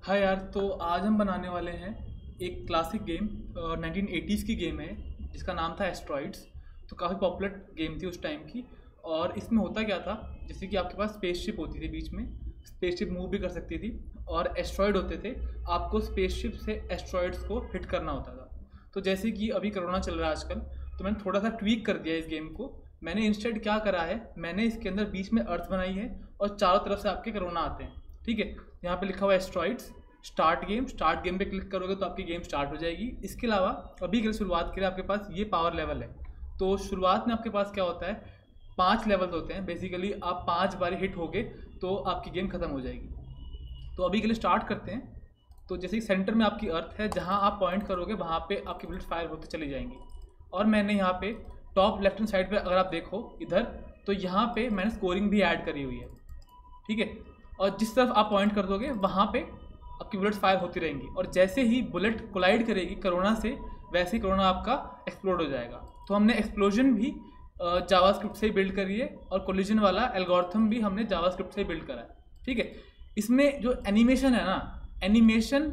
हाँ यार, तो आज हम बनाने वाले हैं एक क्लासिक गेम। 1980s की गेम है जिसका नाम था एस्ट्रॉइड्स। तो काफ़ी पॉपुलर गेम थी उस टाइम की। और इसमें होता क्या था, जैसे कि आपके पास स्पेसशिप होती थी, बीच में स्पेसशिप मूव भी कर सकती थी और एस्ट्रॉइड होते थे। आपको स्पेसशिप से एस्ट्रॉइड्स को हिट करना होता था। तो जैसे कि अभी कोरोना चल रहा है आजकल, तो मैंने थोड़ा सा ट्वीक कर दिया इस गेम को। मैंने इंस्टेड क्या करा है, मैंने इसके अंदर बीच में अर्थ बनाई है और चारों तरफ से आपके कोरोना आते हैं। ठीक है, यहाँ पे लिखा हुआ है एस्ट्रॉइड्स। स्टार्ट गेम पे क्लिक करोगे तो आपकी गेम स्टार्ट हो जाएगी। इसके अलावा अभी के लिए शुरुआत के लिए आपके पास ये पावर लेवल है। तो शुरुआत में आपके पास क्या होता है, 5 लेवल्स होते हैं बेसिकली। आप 5 बार हिट होगे तो आपकी गेम खत्म हो जाएगी। तो अभी के लिए स्टार्ट करते हैं। तो जैसे कि सेंटर में आपकी अर्थ है, जहाँ आप पॉइंट करोगे वहाँ पे आपकी बुलेट फायर होते चली जाएंगी। और मैंने यहाँ पे टॉप लेफ्ट हैंड साइड पे अगर आप देखो इधर, तो यहाँ पे मैंने स्कोरिंग भी ऐड करी हुई है। ठीक है, और जिस तरफ आप पॉइंट कर दोगे वहाँ पे आपकी बुलेट फायर होती रहेंगी। और जैसे ही बुलेट कोलाइड करेगी कोरोना से, वैसे ही कोरोना आपका एक्सप्लोड हो जाएगा। तो हमने एक्सप्लोजन भी जावास्क्रिप्ट से ही बिल्ड करी है और कोलिजन वाला एल्गोरिथम भी हमने जावास्क्रिप्ट से ही बिल्ड करा है। ठीक है, इसमें जो एनिमेशन है ना, एनिमेशन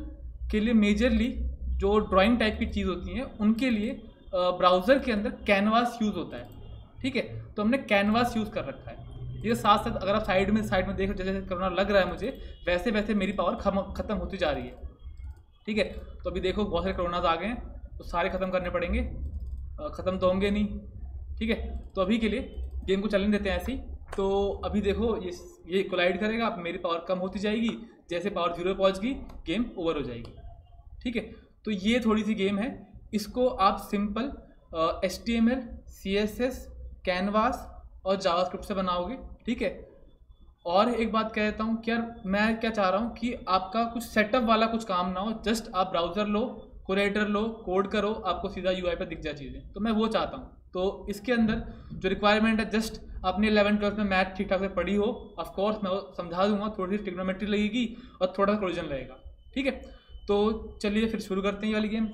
के लिए मेजरली जो ड्राइंग टाइप की चीज़ होती हैं उनके लिए ब्राउज़र के अंदर कैनवास यूज़ होता है। ठीक है, तो हमने कैनवास यूज़ कर रखा है। ये साथ साथ अगर आप साइड में देखो, जैसे जैसे कोरोना लग रहा है मुझे, वैसे वैसे मेरी पावर खत्म होती जा रही है। ठीक है, तो अभी देखो बहुत सारे कोरोनाज आ गए हैं, तो सारे ख़त्म करने पड़ेंगे। ख़त्म तो होंगे नहीं। ठीक है, तो अभी के लिए गेम को चलने देते हैं ऐसे ही। तो अभी देखो ये कोलाइड करेगा, अब मेरी पावर कम होती जाएगी। जैसे पावर 0 पहुँच गई, गेम ओवर हो जाएगी। ठीक है, तो ये थोड़ी सी गेम है। इसको आप सिंपल HTML, CSS, कैनवास और जावास्क्रिप्ट से बनाओगे। ठीक है, और एक बात कह देता हूँ कि यार मैं क्या चाह रहा हूँ कि आपका कुछ सेटअप वाला कुछ काम ना हो। जस्ट आप ब्राउज़र लो, कोरेटर लो, कोड करो, आपको सीधा UI पे दिख जाए चीज़ें। तो मैं वो चाहता हूँ। तो इसके अंदर जो रिक्वायरमेंट है, जस्ट अपने 11th-12th में मैथ ठीक ठाक से पढ़ी हो। ऑफकोर्स मैं वो समझा दूंगा, थोड़ी सी ट्रिग्नोमेट्री लगेगी और थोड़ा सा कोलिजन लगेगा। ठीक है, तो चलिए फिर शुरू करते हैं ये वाली गेम।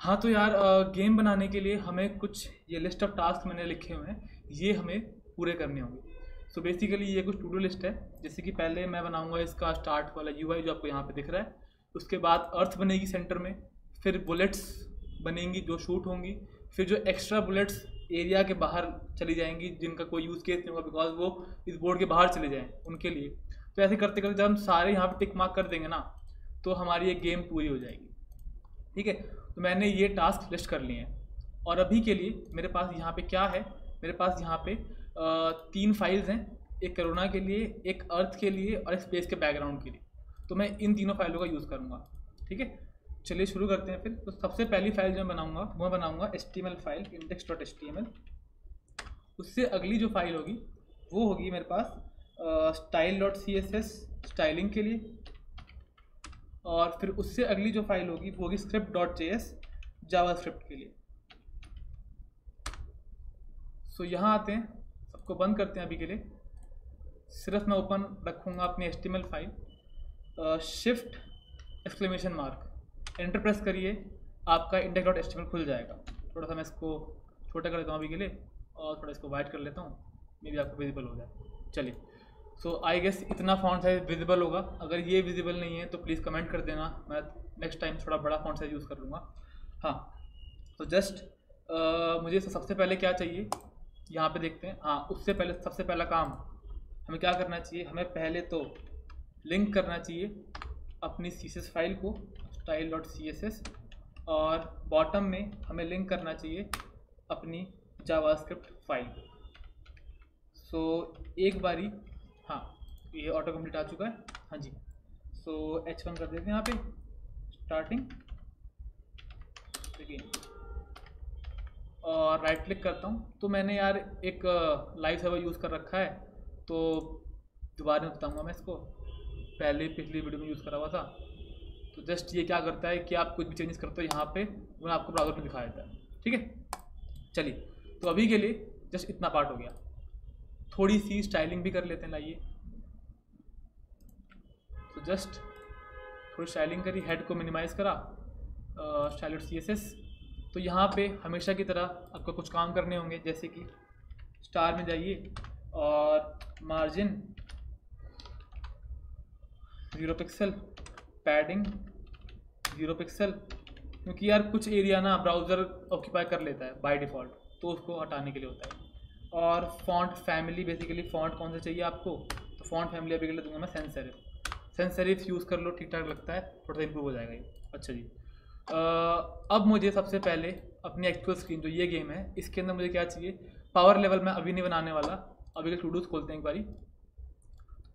हाँ तो यार, गेम बनाने के लिए हमें कुछ ये लिस्ट ऑफ टास्क मैंने लिखे हुए हैं, ये हमें पूरे करने होंगे। सो बेसिकली ये कुछ टू डू लिस्ट है। जैसे कि पहले मैं बनाऊंगा इसका स्टार्ट वाला UI जो आपको यहाँ पे दिख रहा है। उसके बाद अर्थ बनेगी सेंटर में, फिर बुलेट्स बनेंगी जो शूट होंगी, फिर जो एक्स्ट्रा बुलेट्स एरिया के बाहर चली जाएंगी जिनका कोई यूज़ केस नहीं होगा बिकॉज वो इस बोर्ड के बाहर चले जाएँ उनके लिए। तो ऐसे करते करते जब हम सारे यहाँ पर टिक मार्क कर देंगे ना, तो हमारी ये गेम पूरी हो जाएगी। ठीक है, तो मैंने ये टास्क लिस्ट कर लिए हैं। और अभी के लिए मेरे पास यहाँ पे क्या है, मेरे पास यहाँ पे 3 फाइल्स हैं, एक कोरोना के लिए, एक अर्थ के लिए और एक स्पेस के बैकग्राउंड के लिए। तो मैं इन तीनों फाइलों का यूज़ करूँगा। ठीक है, चलिए शुरू करते हैं फिर। तो सबसे पहली फाइल जो मैं बनाऊँगा HTML फाइल index.html। उससे अगली जो फाइल होगी वो होगी मेरे पास style.css स्टाइलिंग के लिए। और फिर उससे अगली जो फाइल होगी वो होगी script.js जावास्क्रिप्ट के लिए। सो यहाँ आते हैं, सबको बंद करते हैं अभी के लिए। सिर्फ मैं ओपन रखूँगा अपनी HTML file, shift exclamation mark, enter press करिए, आपका index.html खुल जाएगा। थोड़ा सा मैं इसको छोटा कर लेता हूँ अभी के लिए और थोड़ा इसको वाइट कर लेता हूँ, मे भी आपको विजिबल हो जाए। चलिए, सो आई गेस इतना फॉन्ट साइज विजिबल होगा। अगर ये विजिबल नहीं है तो प्लीज़ कमेंट कर देना, मैं नेक्स्ट टाइम थोड़ा बड़ा फॉन्ट साइज यूज़ कर लूँगा। हाँ, तो जस्ट मुझे सबसे पहले क्या चाहिए यहाँ पे देखते हैं। हाँ, उससे पहले सबसे पहला काम हमें क्या करना चाहिए, हमें पहले तो लिंक करना चाहिए अपनी CSS फाइल को style.css, और बॉटम में हमें लिंक करना चाहिए अपनी जावास्क्रिप्ट फाइल। सो एक बारी, हाँ ये ऑटो कंप्लीट आ चुका है। हाँ जी, सो H1 कर देते हैं यहाँ पे, स्टार्टिंग बिगिन, और राइट क्लिक करता हूँ। तो मैंने यार एक लाइव सर्वर यूज़ कर रखा है, तो दोबारा में बताऊँगा मैं इसको, पहले पिछली वीडियो में यूज़ करा हुआ था। तो जस्ट ये क्या करता है कि आप कुछ भी चेंजेस करते हो यहाँ पे, वो आपको ब्राउज़र में दिखा देता है। ठीक है, चलिए, तो अभी के लिए जस्ट इतना पार्ट हो गया। थोड़ी सी स्टाइलिंग भी कर लेते हैं, लाइए। तो जस्ट थोड़ी स्टाइलिंग करी, हेड को मिनिमाइज़ करा, style.css। तो यहाँ पे हमेशा की तरह आपको कुछ काम करने होंगे, जैसे कि स्टार में जाइए और मार्जिन 0 पिक्सल पैडिंग 0 पिक्सल, क्योंकि यार कुछ एरिया ना ब्राउज़र ऑक्यूपाई कर लेता है बाय डिफ़ॉल्ट, तो उसको हटाने के लिए होता है। और फॉन्ट फैमिली, बेसिकली फ़ॉन्ट कौन सा चाहिए आपको, तो फॉन्ट फैमिली अभी के लिए दूंगा मैं sans serif. Sans serif use कर लो, ठीक ठाक लगता है, थोड़ा सा इंप्रूव हो जाएगा ये। अच्छा जी, अब मुझे सबसे पहले अपनी एक्चुअल स्क्रीन जो ये गेम है इसके अंदर मुझे क्या चाहिए, पावर लेवल मैं अभी नहीं बनाने वाला, अभी के टूडूज खोलते हैं एक बारी।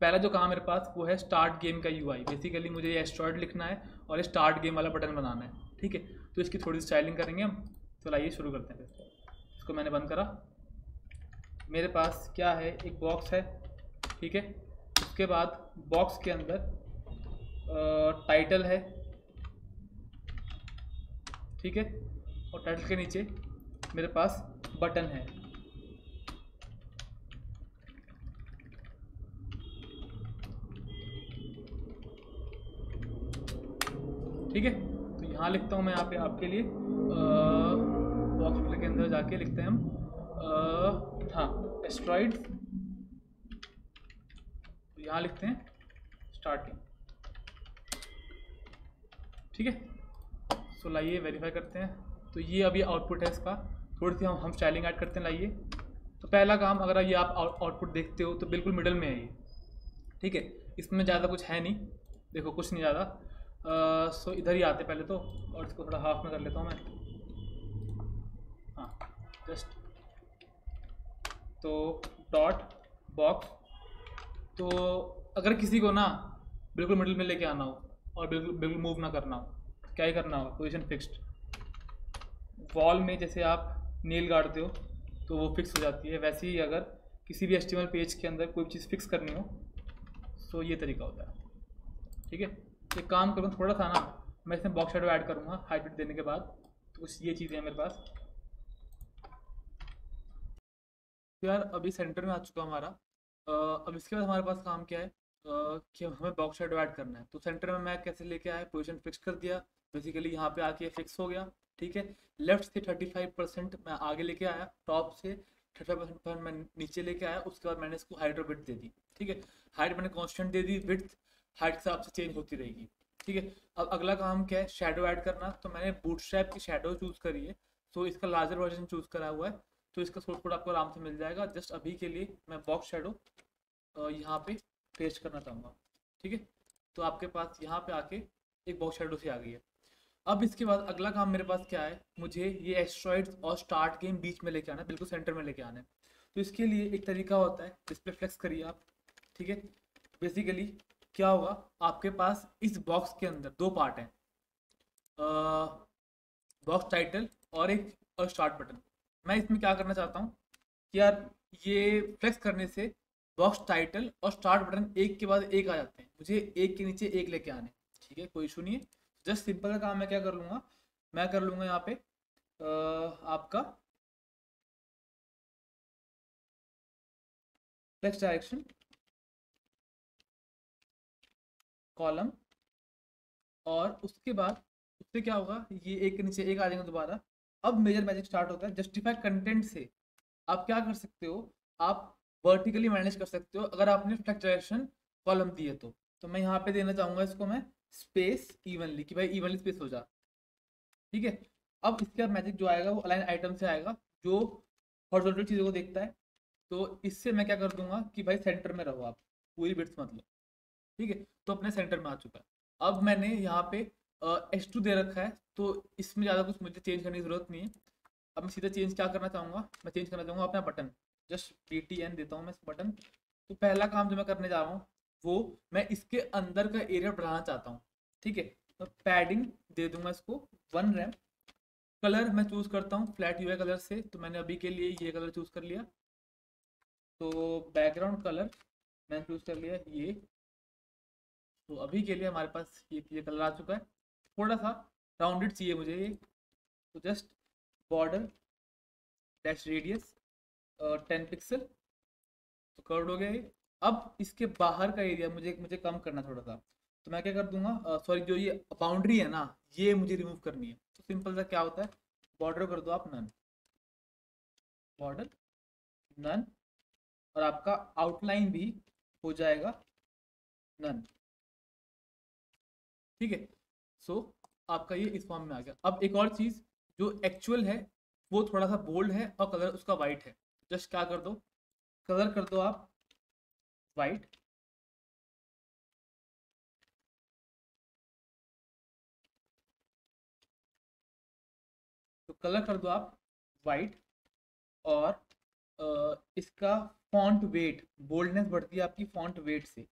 पहला जो काम मेरे पास वो है स्टार्ट गेम का यूआई। बेसिकली मुझे ये एस्ट्रॉयड लिखना है और ये स्टार्ट गेम वाला बटन बनाना है, ठीक है। तो इसकी थोड़ी स्टाइलिंग करेंगे हम, तो लाइए शुरू करते हैं फिर। इसको मैंने बंद करा। मेरे पास क्या है, एक बॉक्स है, ठीक है। उसके बाद बॉक्स के अंदर टाइटल है, ठीक है। और टाइटल के नीचे मेरे पास बटन है, ठीक है। तो यहाँ लिखता हूँ मैं, यहाँ पे आपके लिए बॉक्स के अंदर जाके लिखते हैं हम हाँ एस्ट्रॉइड, तो यहाँ लिखते हैं स्टार्टिंग, ठीक है। सो लाइए वेरीफाई करते हैं। तो ये अभी आउटपुट है इसका, थोड़ी सी हम स्टाइलिंग ऐड करते हैं, लाइए। तो पहला काम, अगर ये आप आउटपुट देखते हो तो बिल्कुल मिडल में है ये, ठीक है। इसमें ज़्यादा कुछ है नहीं, देखो कुछ नहीं ज़्यादा। सो इधर ही आते पहले तो, और इसको थोड़ा हाफ में कर लेता हूँ मैं, हाँ जस्ट। तो डॉट बॉक्स, तो अगर किसी को ना बिल्कुल मिडिल में लेके आना हो और बिल्कुल बिल्कुल मूव ना करना हो, क्या ही करना होगा, पोजीशन फिक्स्ड। वॉल में जैसे आप नेल गाड़ते हो तो वो फिक्स हो जाती है, वैसे ही अगर किसी भी एचटीएमएल पेज के अंदर कोई चीज़ फिक्स करनी हो तो ये तरीका होता है, ठीक है। एक काम करूँ, थोड़ा सा ना मैं इसमें बॉक्स शेडो ऐड करूँगा हाइब्रिड देने के बाद, तो कुछ ये चीज़ें हैं मेरे पास। तो यार अभी सेंटर में आ चुका हमारा। अब इसके बाद हमारे पास काम क्या है, कि हमें बॉक्स शेडो ऐड करना है। तो सेंटर में मैं कैसे लेके आया, पोजीशन फिक्स कर दिया, बेसिकली यहाँ पे आके फिक्स हो गया, ठीक है। लेफ्ट से 35% मैं आगे लेके आया, टॉप से 35% मैं नीचे लेके आया। उसके बाद मैंने इसको हाइट और विड्थ दे दी, ठीक है। हाइट मैंने कॉन्स्टेंट दे दी, विड्थ हाइट के हिसाब से चेंज होती रहेगी, ठीक है। अब अगला काम क्या है, शेडो ऐड करना। तो मैंने बूटस्ट्रैप की शेडो चूज़ करी है, तो इसका लार्जर वर्जन चूज़ करा हुआ है, तो इसका सोर्स कोड आपको आराम से मिल जाएगा। जस्ट अभी के लिए मैं बॉक्स शेडो यहाँ पे पेस्ट करना चाहूँगा, ठीक है। तो आपके पास यहाँ पे आके एक बॉक्स शेडो से आ गई है। अब इसके बाद अगला काम मेरे पास क्या है, मुझे ये एस्ट्रॉइड्स और स्टार्ट गेम बीच में लेके आना है, बिल्कुल सेंटर में लेके आना है। तो इसके लिए एक तरीका होता है, डिस्प्ले फ्लेक्स करिए आप, ठीक है। बेसिकली क्या होगा, आपके पास इस बॉक्स के अंदर दो पार्ट हैं, बॉक्स टाइटल और एक और स्टार्ट बटन। मैं इसमें क्या करना चाहता हूँ कि यार ये फ्लेक्स करने से बॉक्स टाइटल और स्टार्ट बटन एक के बाद एक आ जाते हैं, मुझे एक के नीचे एक लेके आने, ठीक है, कोई इशू नहीं है। जस्ट सिंपल का काम मैं क्या कर लूँगा, मैं कर लूँगा यहाँ पे आपका फ्लेक्स डायरेक्शन कॉलम, और उसके बाद उससे क्या होगा, ये एक के नीचे एक आ जाएंगे दोबारा। अब मेजर मैजिक स्टार्ट होता है, जस्टिफाई कंटेंट से आप क्या कर सकते हो, आप वर्टिकली मैनेज कर सकते हो अगर आपने फ्लक्चुएशन कॉलम दिए तो मैं यहाँ पे देना चाहूँगा इसको मैं स्पेस इवनली, कि भाई इवनली स्पेस हो जा, ठीक है। अब इसके बाद मैजिक जो आएगा वो अलाइन आइटम से आएगा, जो हॉरिजॉन्टल चीज़ों को देखता है। तो इससे मैं क्या कर दूंगा कि भाई सेंटर में रहो आप, पूरी बिट्स मत लो, ठीक है। तो अपने सेंटर में आ चुका है। अब मैंने यहाँ पे H2 दे रखा है, तो इसमें ज़्यादा कुछ मुझे चेंज करने की ज़रूरत नहीं है। अब मैं सीधा चेंज क्या करना चाहूँगा, मैं चेंज करना चाहूँगा अपना बटन, जस्ट BTN देता हूँ मैं इस बटन। तो पहला काम जो मैं करने जा रहा हूँ वो मैं इसके अंदर का एरिया बढ़ाना चाहता हूँ, ठीक है। तो पैडिंग दे दूंगा इसको 1 रैम। कलर मैं चूज़ करता हूँ फ्लैट यूआई कलर से, तो मैंने अभी के लिए ये कलर चूज़ कर लिया। तो बैकग्राउंड कलर मैंने चूज़ कर लिया ये। तो अभी के लिए हमारे पास ये कलर आ चुका है। थोड़ा सा राउंडेड चाहिए मुझे ये, तो just border dash radius 10 pixel, तो कर्व्ड हो गया ये। अब इसके बाहर का एरिया मुझे मुझे कम करना थोड़ा सा, तो मैं क्या कर दूंगा, सॉरी जो ये बाउंड्री है ना ये मुझे रिमूव करनी है। तो सिंपल सा क्या होता है, बॉर्डर कर दो आप नन, बॉर्डर नन, और आपका आउटलाइन भी हो जाएगा नन, ठीक है। सो आपका ये इस फॉर्म में आ गया। अब एक और चीज़, जो एक्चुअल है वो थोड़ा सा बोल्ड है और कलर उसका वाइट है। जस्ट क्या कर दो, कलर कर दो आप वाइट, तो कलर कर दो आप वाइट। और इसका फॉन्ट वेट, बोल्डनेस बढ़ती है आपकी फॉन्ट वेट से,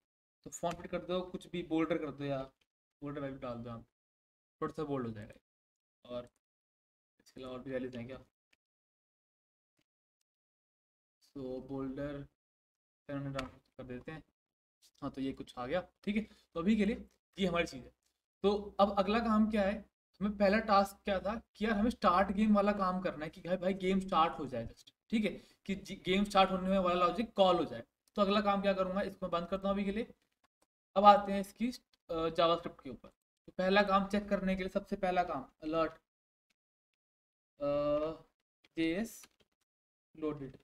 तो फॉन्ट वेट कर दो कुछ भी बोल्डर कर दो, या बोल्डर वैल्यू डाल दो आप, थोड़ा सा बोल्ड हो जाएगा। और इसके अलावा और भी वैल्यूज हैं क्या? सो बोल्डर कर देते हैं। हाँ, तो ये कुछ आ गया, ठीक है। तो अभी के लिए ये हमारी चीज़ है। तो अब अगला काम क्या है, हमें पहला टास्क क्या था कि यार हमें स्टार्ट गेम वाला काम करना है कि भाई भाई गेम स्टार्ट हो जाए जस्ट, ठीक है, कि गेम स्टार्ट होने में वाला लॉजिक कॉल हो जाए। तो अगला काम क्या करूँगा, इसको बंद करता हूँ अभी के लिए। अब आते हैं इसकी जावास्क्रिप्ट के ऊपर। तो पहला काम चेक करने के लिए, सबसे पहला काम अलर्ट जेएस लोडेड।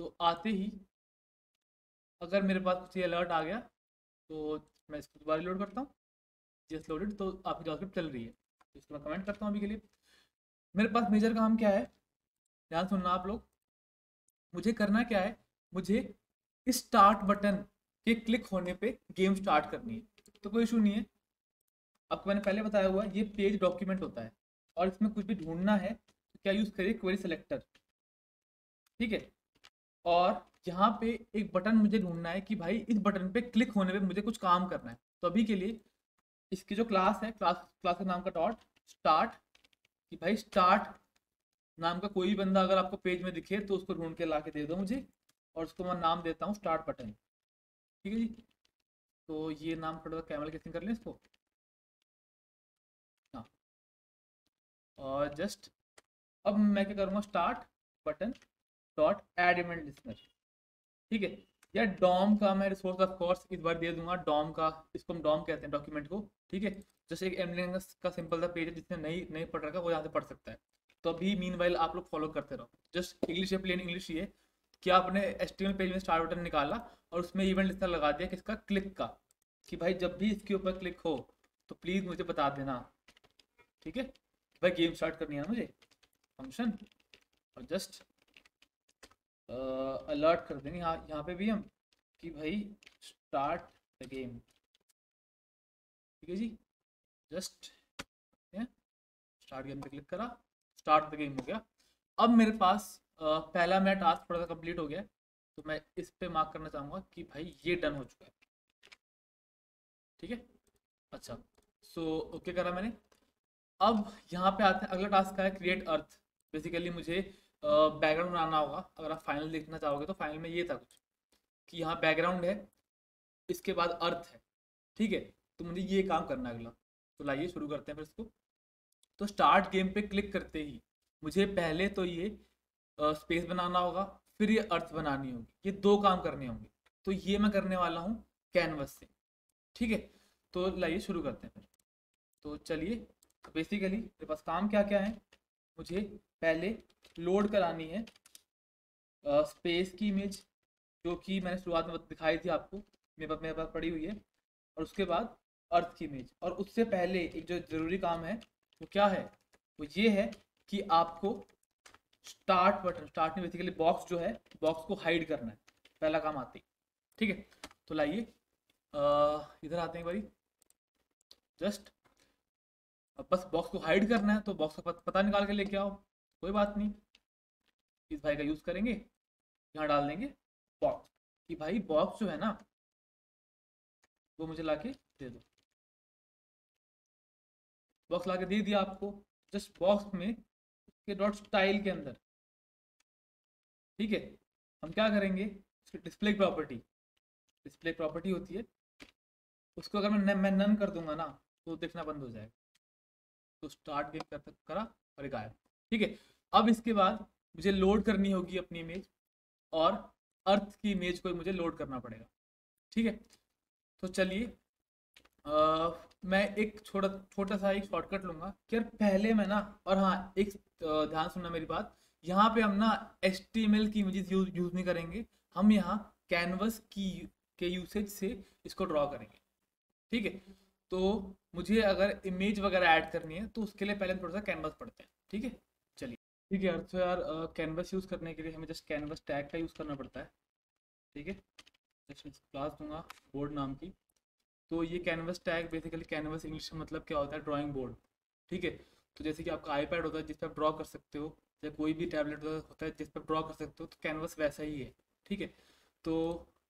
तो आते ही अगर मेरे पास कुछ अलर्ट आ गया तो मैं इसको दोबारा लोड करता हूँ, जेएस लोडेड, तो आपकी जावास्क्रिप्ट चल रही है। तो इसको मैं कमेंट करता हूँ अभी के लिए। मेरे पास मेजर काम क्या है, ध्यान सुनना आप लोग। मुझे करना क्या है, मुझे इस स्टार्ट बटन के क्लिक होने पे गेम स्टार्ट करनी है। तो कोई इशू नहीं है, आपको मैंने पहले बताया हुआ ये पेज डॉक्यूमेंट होता है, और इसमें कुछ भी ढूंढना है तो क्या यूज़ करिए, क्वेरी सेलेक्टर, ठीक है। और यहाँ पे एक बटन मुझे ढूंढना है कि भाई इस बटन पे क्लिक होने पे मुझे कुछ काम करना है। तो अभी के लिए इसकी जो क्लास है, क्लास का नाम का डॉट स्टार्ट, कि भाई स्टार्ट नाम का कोई बंदा अगर आपको पेज में दिखे तो उसको ढूंढ के ला के दे दो मुझे, और उसको मैं नाम देता हूँ स्टार्ट बटन, ठीक है जी। तो ये नाम थोड़ा सा कैमल कैसे कर लें इसको, हाँ। और जस्ट अब मैं क्या करूँगा, start button dot add event listener, ठीक है। या डॉम का मैं रिसोर्स ऑफ कोर्स इस बार दे दूंगा, डॉम का, इसको हम डॉम कहते हैं डॉक्यूमेंट को, ठीक है। जैसे एक एमएलएन का सिंपल सा पेज है, जिसने नहीं नहीं पढ़ रखा वो यहाँ से पढ़ सकता है। तो अभी मीन वाइल आप लोग फॉलो करते रहो। जस्ट इंग्लिश है, प्लेन इंग्लिश ये कि आपने एचटीएमएल पेज में स्टार्ट बटन निकाला और उसमें इवेंट लिस्टनर लगा दिया किसका, क्लिक का, कि भाई जब भी इसके ऊपर क्लिक हो तो प्लीज़ मुझे बता देना, ठीक है। भाई गेम स्टार्ट करनी है ना मुझे, फंक्शन, और जस्ट अलर्ट कर देंगे यहाँ पे भी हम कि भाई स्टार्ट द गेम, ठीक है जी। जस्ट स्टार्ट गेम पे क्लिक करा, स्टार्ट द गेम हो गया। अब मेरे पास पहला मेरा टास्क थोड़ा सा कंप्लीट हो गया, तो मैं इस पे मार्क करना चाहूँगा कि भाई ये डन हो चुका है, ठीक है। अच्छा, सो ओके करा मैंने। अब यहाँ पे आते हैं, अगला टास्क का है क्रिएट अर्थ। बेसिकली मुझे बैकग्राउंड बनाना होगा। अगर आप फाइनल देखना चाहोगे तो फाइनल में ये था कुछ कि यहाँ बैकग्राउंड है, इसके बाद अर्थ है, ठीक है। तो मुझे ये काम करना है अगला। तो लाइए शुरू करते हैं फिर इसको। तो स्टार्ट गेम पे क्लिक करते ही मुझे पहले तो ये स्पेस बनाना होगा, फिर ये अर्थ बनानी होगी, ये दो काम करने होंगे। तो ये मैं करने वाला हूँ कैनवस से, ठीक है। तो लाइए शुरू करते हैं फिर। तो चलिए, बेसिकली मेरे पास काम क्या क्या है, मुझे पहले लोड करानी है स्पेस की इमेज, जो कि मैंने शुरुआत में दिखाई थी आपको, मेरे पास पड़ी हुई है। और उसके बाद अर्थ की इमेज, और उससे पहले एक जो ज़रूरी काम है वो क्या है, वो ये है कि आपको स्टार्ट बटन, स्टार्ट में बेसिकली बॉक्स जो है, बॉक्स को हाइड करना है, पहला काम आते ही, ठीक है। तो लाइए इधर आते हैं एक बारी। जस्ट बस बॉक्स को हाइड करना है, तो बॉक्स का पता निकाल के लेके आओ, कोई बात नहीं। इस भाई का यूज़ करेंगे, यहाँ डाल देंगे बॉक्स, कि भाई बॉक्स जो है ना वो मुझे लाके दे दो। बॉक्स लाके दे दिया आपको। जस्ट बॉक्स में उसके डॉट स्टाइल के अंदर, ठीक है, हम क्या करेंगे, डिस्प्ले प्रॉपर्टी होती है, उसको अगर मैं नन कर दूंगा ना तो दिखना बंद हो जाएगा। तो स्टार्ट गेम करा और गायब, ठीक है। अब इसके बाद मुझे लोड करनी होगी अपनी इमेज, और अर्थ की इमेज को मुझे लोड करना पड़ेगा, ठीक है। तो चलिए मैं एक छोटा सा एक शॉर्टकट लूँगा कि यार पहले मैं ना, और हाँ एक ध्यान सुनना मेरी बात, यहाँ पे हम ना HTML की इमेजेस यूज़ नहीं करेंगे, हम यहाँ कैनवस की के यूसेज से इसको ड्रॉ करेंगे, ठीक है। तो मुझे अगर इमेज वगैरह ऐड करनी है तो उसके लिए पहले हम थोड़ा सा कैनवस पढ़ते हैं, ठीक है। चलिए, ठीक है यार। तो यार कैनवस यूज़ करने के लिए हमें जस्ट कैनवस टैग का यूज़ करना पड़ता है, ठीक है। जस्ट क्लास दूंगा बोर्ड नाम की। तो ये canvas tag basically, canvas English में मतलब क्या होता है, ड्राइंग बोर्ड, ठीक है। तो जैसे कि आपका आईपैड होता है जिस पर आप ड्रॉ कर सकते हो, या कोई भी टैबलेट होता है जिस पर ड्रॉ कर सकते हो, तो कैनवस वैसा ही है, ठीक है। तो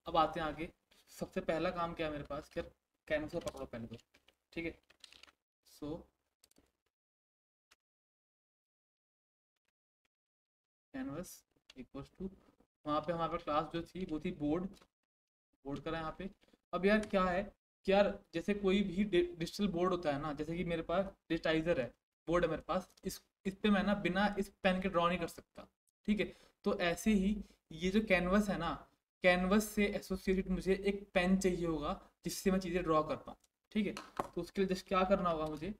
अब आते हैं आगे। सबसे पहला काम क्या है मेरे पास, क्या कैनवस को पकड़ो पहले तो, ठीक है। सो कैनवस इक्वल्स टू, वहाँ पे हमारे पास क्लास जो थी वो थी बोर्ड, बोर्ड करा यहाँ पे। अब यार क्या है कि यार जैसे कोई भी डिजिटल बोर्ड होता है ना, जैसे कि मेरे पास डिजिटाइजर है, बोर्ड है मेरे पास, इस पे मैं ना बिना इस पेन के ड्रॉ नहीं कर सकता, ठीक है। तो ऐसे ही ये जो कैनवस है ना, कैनवस से एसोसिएटेड मुझे एक पेन चाहिए होगा जिससे मैं चीज़ें ड्रॉ कर पाऊँ, ठीक है। तो उसके लिए जस्ट क्या करना होगा मुझे,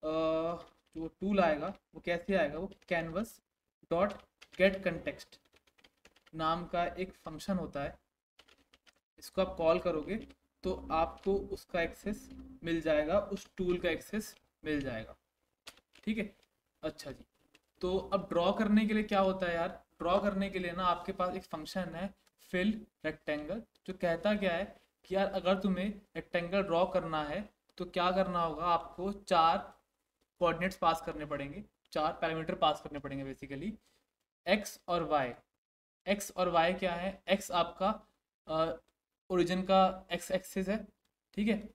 जो टूल आएगा वो कैसे आएगा, वो कैनवस डॉट गेट कंटेक्स्ट नाम का एक फंक्शन होता है। इसको आप कॉल करोगे तो आपको उसका एक्सेस मिल जाएगा, उस टूल का एक्सेस मिल जाएगा, ठीक है। अच्छा जी, तो अब ड्रॉ करने के लिए क्या होता है यार, ड्रॉ करने के लिए ना आपके पास एक फंक्शन है फिल रेक्टेंगल, जो कहता क्या है कि यार अगर तुम्हें रेक्टेंगल ड्रॉ करना है तो क्या करना होगा, आपको 4 कोऑर्डिनेट्स पास करने पड़ेंगे, 4 पैरामीटर पास करने पड़ेंगे बेसिकली, एक्स और वाई। एक्स और वाई क्या है, एक्स आपका ओरिजिन का एक्स एक्सिस है, ठीक है।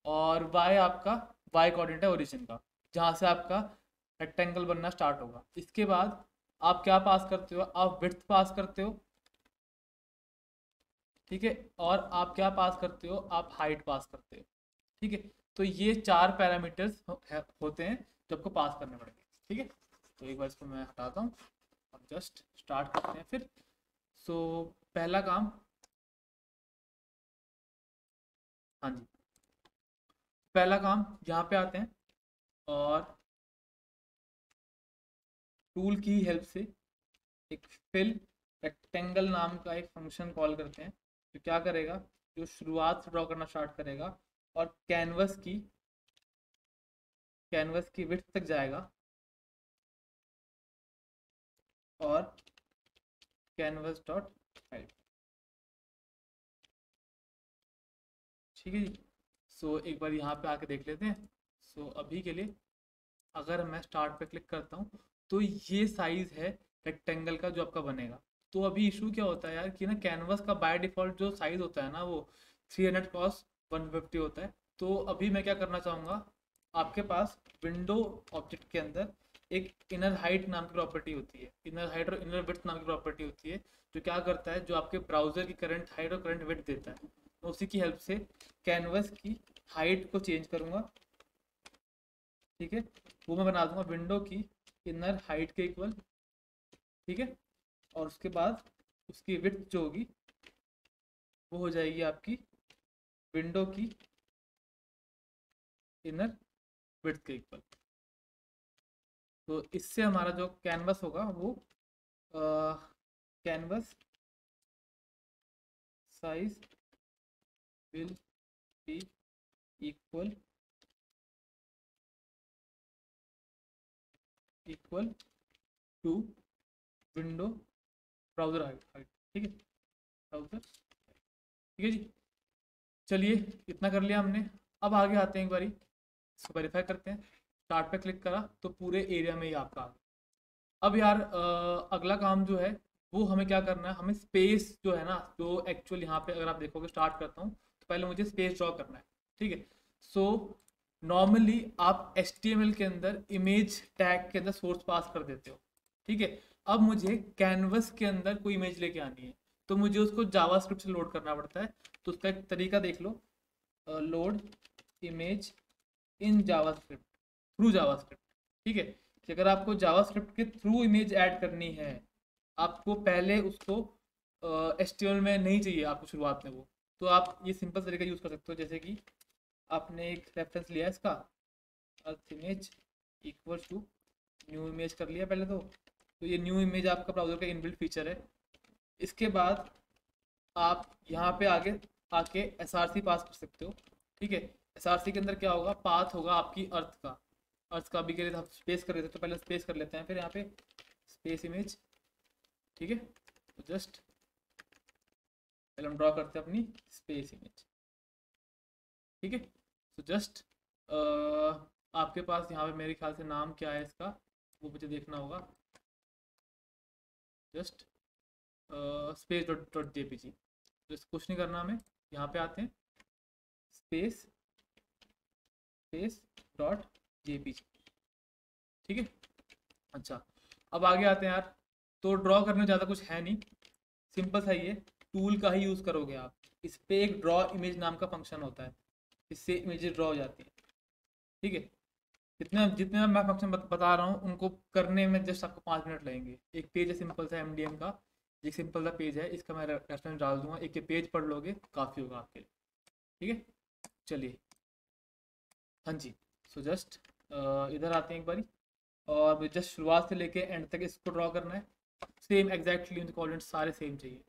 और वाई आपका वाई कोऑर्डिनेट है ओरिजिन का, जहाँ से आपका रेक्टेंगल बनना स्टार्ट होगा। इसके बाद आप क्या पास करते हो, आप विड्थ पास करते हो, ठीक है। और आप क्या पास करते हो, आप हाइट पास करते हो, ठीक है। तो ये 4 पैरामीटर्स होते हैं जो आपको पास करने पड़ेंगे, ठीक है। तो एक बार इसको मैं हटाता हूँ और जस्ट स्टार्ट करते हैं फिर। सो पहला काम, हाँ जी, पहला काम यहाँ पे आते हैं और टूल की हेल्प से एक फिल रेक्टेंगल नाम का एक फंक्शन कॉल करते हैं, जो क्या करेगा, जो शुरुआत से ड्रॉ करना स्टार्ट करेगा और कैनवस की विड्थ तक जाएगा और कैनवस डॉट हाइट, ठीक है जी। सो एक बार यहाँ पे आके देख लेते हैं। सो अभी के लिए अगर मैं स्टार्ट पे क्लिक करता हूँ तो ये साइज है रेक्टेंगल का जो आपका बनेगा। तो अभी इशू क्या होता है यार कि ना कैनवस का बाय डिफ़ॉल्ट जो साइज होता है ना, वो 300 क्रॉस 150 होता है। तो अभी मैं क्या करना चाहूँगा, आपके पास विंडो ऑब्जेक्ट के अंदर एक इनर हाइट नाम की प्रॉपर्टी होती है, इनर हाइट और इनर विड्थ नाम की प्रॉपर्टी होती है, जो क्या करता है, जो आपके ब्राउज़र की करंट हाइट और करंट विड्थ देता है। मैं उसी की हेल्प से कैनवस की हाइट को चेंज करूँगा, ठीक है। वो मैं बना दूंगा विंडो की इनर हाइट के इक्वल, ठीक है। और उसके बाद उसकी विड्थ जो होगी वो हो जाएगी आपकी विंडो की इनर विड्थ के इक्वल। तो इससे हमारा जो कैनवस होगा वो canvas size will be equal equal to window browser height, ठीक है, ब्राउज़र, ठीक है जी। चलिए, इतना कर लिया हमने। अब आगे आते हैं, एक बारी इसको वेरीफाई करते हैं। स्टार्ट पे क्लिक करा तो पूरे एरिया में ही आपका आ गया। अब यार अगला काम जो है वो हमें क्या करना है, हमें स्पेस जो है ना, जो एक्चुअल यहाँ पे अगर आप देखोगे स्टार्ट करता हूँ तो पहले मुझे स्पेस ड्रॉ करना है, ठीक है। सो नॉर्मली आप HTML के अंदर इमेज टैग के अंदर सोर्स पास कर देते हो, ठीक है। अब मुझे कैनवस के अंदर कोई इमेज लेके आनी है तो मुझे उसको जावास्क्रिप्ट से लोड करना पड़ता है। तो उसका एक तरीका देख लो, load image in JavaScript, through JavaScript, ठीक है। कि अगर आपको जावास्क्रिप्ट के थ्रू इमेज ऐड करनी है, आपको पहले उसको HTML में नहीं चाहिए आपको शुरुआत में वो, तो आप ये सिंपल तरीका यूज़ कर सकते हो। जैसे कि आपने एक रेफरेंस लिया इसका, earth image equal to new image कर लिया पहले तो ये न्यू इमेज आपका ब्राउज़र का इनबिल्ट फीचर है। इसके बाद आप यहाँ पे आगे आके SRC पास कर सकते हो, ठीक है। SRC के अंदर क्या होगा, पाथ होगा आपकी अर्थ का भी के लिए हम स्पेस कर लेते हैं, तो पहले स्पेस कर लेते हैं, फिर यहाँ पे स्पेस इमेज। ठीक है, तो जस्ट पहले हम ड्रॉ करते हैं अपनी स्पेस इमेज। ठीक है, तो जस्ट आपके पास यहाँ पे मेरे ख्याल से नाम क्या है इसका, वो मुझे देखना होगा। Just space dot dot JPG, just कुछ नहीं करना हमें, यहाँ पे आते हैं स्पेस स्पेस डॉट जेपीजी। ठीक है, अच्छा अब आगे आते हैं यार। तो ड्रॉ करने में ज़्यादा कुछ है नहीं, सिंपल सा ही है, टूल का ही यूज़ करोगे आप। इस पे एक ड्रॉ इमेज नाम का फंक्शन होता है, इससे इमेजेस ड्रॉ हो जाती है। ठीक है, जितने जितने मैं फंक्शन बता रहा हूँ उनको करने में जस्ट आपको 5 मिनट लगेंगे। एक पेज है सिंपल सा MDM का, एक सिंपल सा पेज है, इसका मैं रेफरेंस डाल दूंगा, एक ये पेज पढ़ लोगे काफ़ी होगा आपके लिए। ठीक है, चलिए हाँ जी। सो जस्ट इधर आते हैं एक बारी, और जस्ट शुरुआत से लेके एंड तक इसको ड्रॉ करना है। सेम एग्जैक्टली उनके कोऑर्डिनेट्स सारे सेम चाहिए।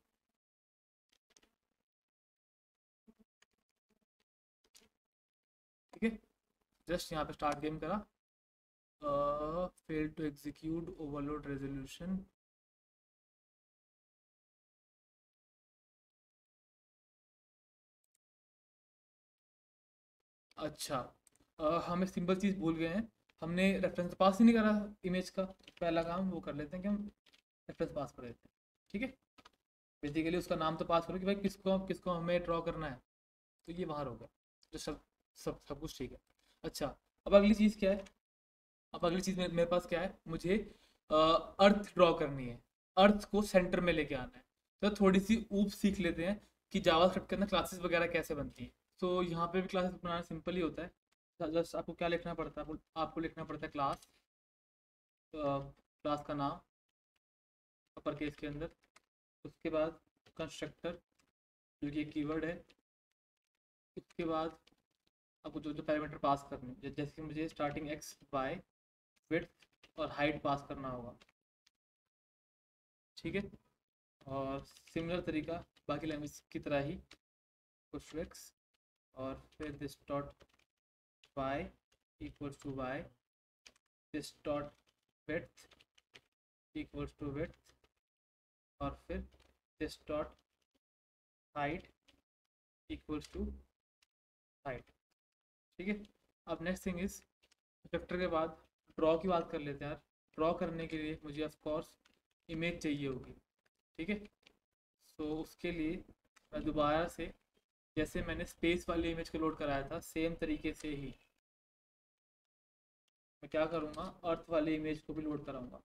ठीक है, जस्ट यहाँ पे स्टार्ट गेम करा, fail to execute overload resolution. अच्छा हमें सिंपल चीज़ भूल गए हैं, हमने रेफरेंस पास ही नहीं करा इमेज का। पहला काम वो कर लेते हैं कि हम रेफरेंस पास कर देते हैं। ठीक है, बेसिकली उसका नाम तो पास करो कि भाई किसको किसको हमें ड्रॉ करना है, तो ये बाहर होगा, तो सब कुछ ठीक है। अच्छा अब अगली चीज़ क्या है, अब अगली चीज़ मेरे पास क्या है, मुझे अर्थ ड्रॉ करनी है, अर्थ को सेंटर में लेके आना है। तो थोड़ी सी ऊप सीख लेते हैं कि जावास्क्रिप्ट के अंदर क्लासेस वगैरह कैसे बनती है। तो यहाँ पे भी क्लासेस बनाना सिंपल ही होता है, जस्ट आपको क्या लिखना पड़ता है, आपको लिखना पड़ता है क्लास, क्लास का नाम अपर केस के अंदर, उसके बाद कंस्ट्रक्टर जो कि एक कीवर्ड है, उसके बाद आपको जो जो पैरामीटर पास करने हैं, जैसे कि मुझे स्टार्टिंग एक्स वाई विड्थ और हाइट पास करना होगा। ठीक है, और सिमिलर तरीका बाकी लैंग्वेज की तरह ही कुछ एक्स, और फिर this dot Y equals to Y, this dot width equals to width, और फिर this dot height equals to height. ठीक है, अब नेक्स्ट थिंग इज वेक्टर के बाद ड्रॉ की बात कर लेते हैं यार। ड्रॉ करने के लिए मुझे ऑफ कोर्स इमेज चाहिए होगी। ठीक है, सो उसके लिए मैं दोबारा से, जैसे मैंने स्पेस वाली इमेज को लोड कराया था, सेम तरीके से ही मैं क्या करूँगा, अर्थ वाली इमेज को भी लोड कराऊंगा।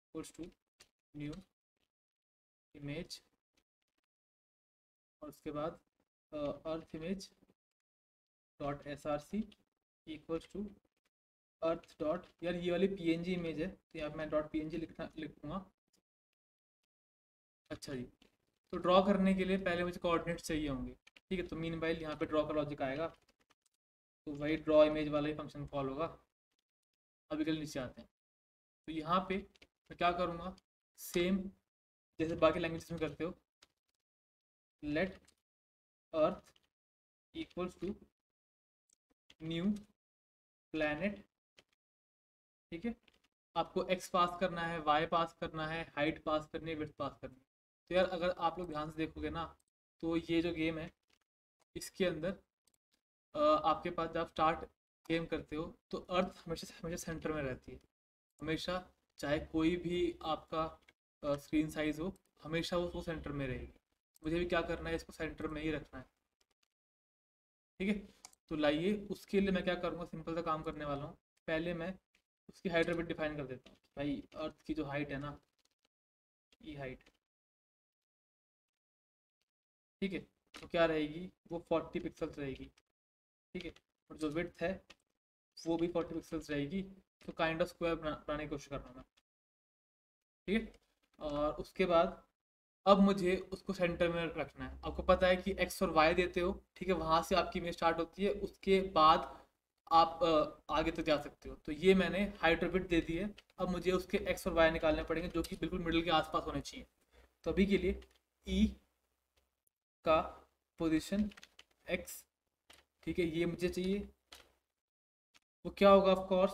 इक्वल्स टू न्यू इमेज, और उसके बाद earth image dot SRC equals to earth dot, यार ये वाली PNG इमेज है तो यहाँ मैं डॉट PNG लिखूँगा। अच्छा जी, तो ड्रॉ करने के लिए पहले मुझे कोऑर्डिनेट्स चाहिए होंगे। ठीक है, तो मीन वाइल यहाँ पे ड्रॉ का लॉजिक आएगा, तो वही ड्रॉ इमेज वाला ही फंक्शन कॉल होगा। अभी कल नीचे आते हैं, तो यहाँ पे मैं क्या करूँगा, सेम जैसे बाकी लैंग्वेजेस में करते हो, let earth equals to new planet. ठीक है, आपको एक्स पास करना है, वाई पास करना है, हाइट पास करनी है, विड्थ पास करनी है। तो यार अगर आप लोग ध्यान से देखोगे ना, तो ये जो गेम है इसके अंदर आपके पास जब आप स्टार्ट गेम करते हो तो अर्थ हमेशा हमेशा सेंटर में रहती है, हमेशा, चाहे कोई भी आपका स्क्रीन साइज हो, हमेशा वो सेंटर में रहेगी। मुझे भी क्या करना है, इसको सेंटर में ही रखना है। ठीक है, तो लाइए उसके लिए मैं क्या करूँगा, सिंपल सा काम करने वाला हूँ। पहले मैं उसकी हाइट भी डिफाइन कर देता हूँ। भाई अर्थ की जो हाइट है ना, ये हाइट, ठीक है, तो क्या रहेगी, वो 40 पिक्सल्स रहेगी। ठीक है, और जो विड्थ है वो भी 40 पिक्सल्स रहेगी। तो काइंड ऑफ स्क्वायर बनाने की कोशिश कर रहा हूँ मैं। ठीक है, और उसके बाद अब मुझे उसको सेंटर में रखना है। आपको पता है कि एक्स और वाई देते हो, ठीक है, वहाँ से आपकी इमेज स्टार्ट होती है, उसके बाद आप आगे तक जा सकते हो। तो ये मैंने हाइट और विड्थ दे दी है, अब मुझे उसके एक्स और वाई निकालने पड़ेंगे जो कि बिल्कुल मिडिल के आसपास होने चाहिए। तो अभी के लिए ई का पोजीशन एक्स ठीक है, ये मुझे चाहिए। वो क्या होगा, ऑफ कोर्स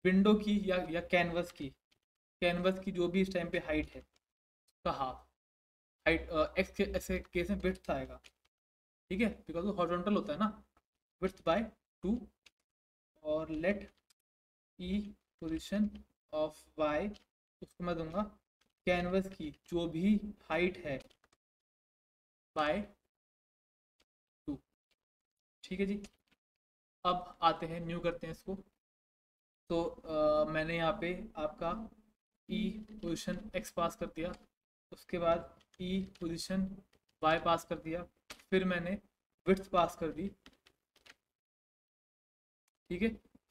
विंडो की या कैनवस की जो भी इस टाइम पे हाइट है उसका हाफ। हाइट एक्स के ऐसे केस में विड्थ आएगा, ठीक है, बिकॉज वो हॉरिजॉन्टल होता है ना। विड्थ बाय 2, और let E position of Y, उसको मैं दूंगा कैनवस की जो भी हाइट है बाय 2। ठीक है जी। अब आते हैं, न्यू करते हैं इसको। तो मैंने यहाँ पे आपका ई पोजीशन एक्स पास कर दिया, उसके बाद ई पोजीशन वाई पास कर दिया, फिर मैंने विड्थ पास कर दी, ठीक है,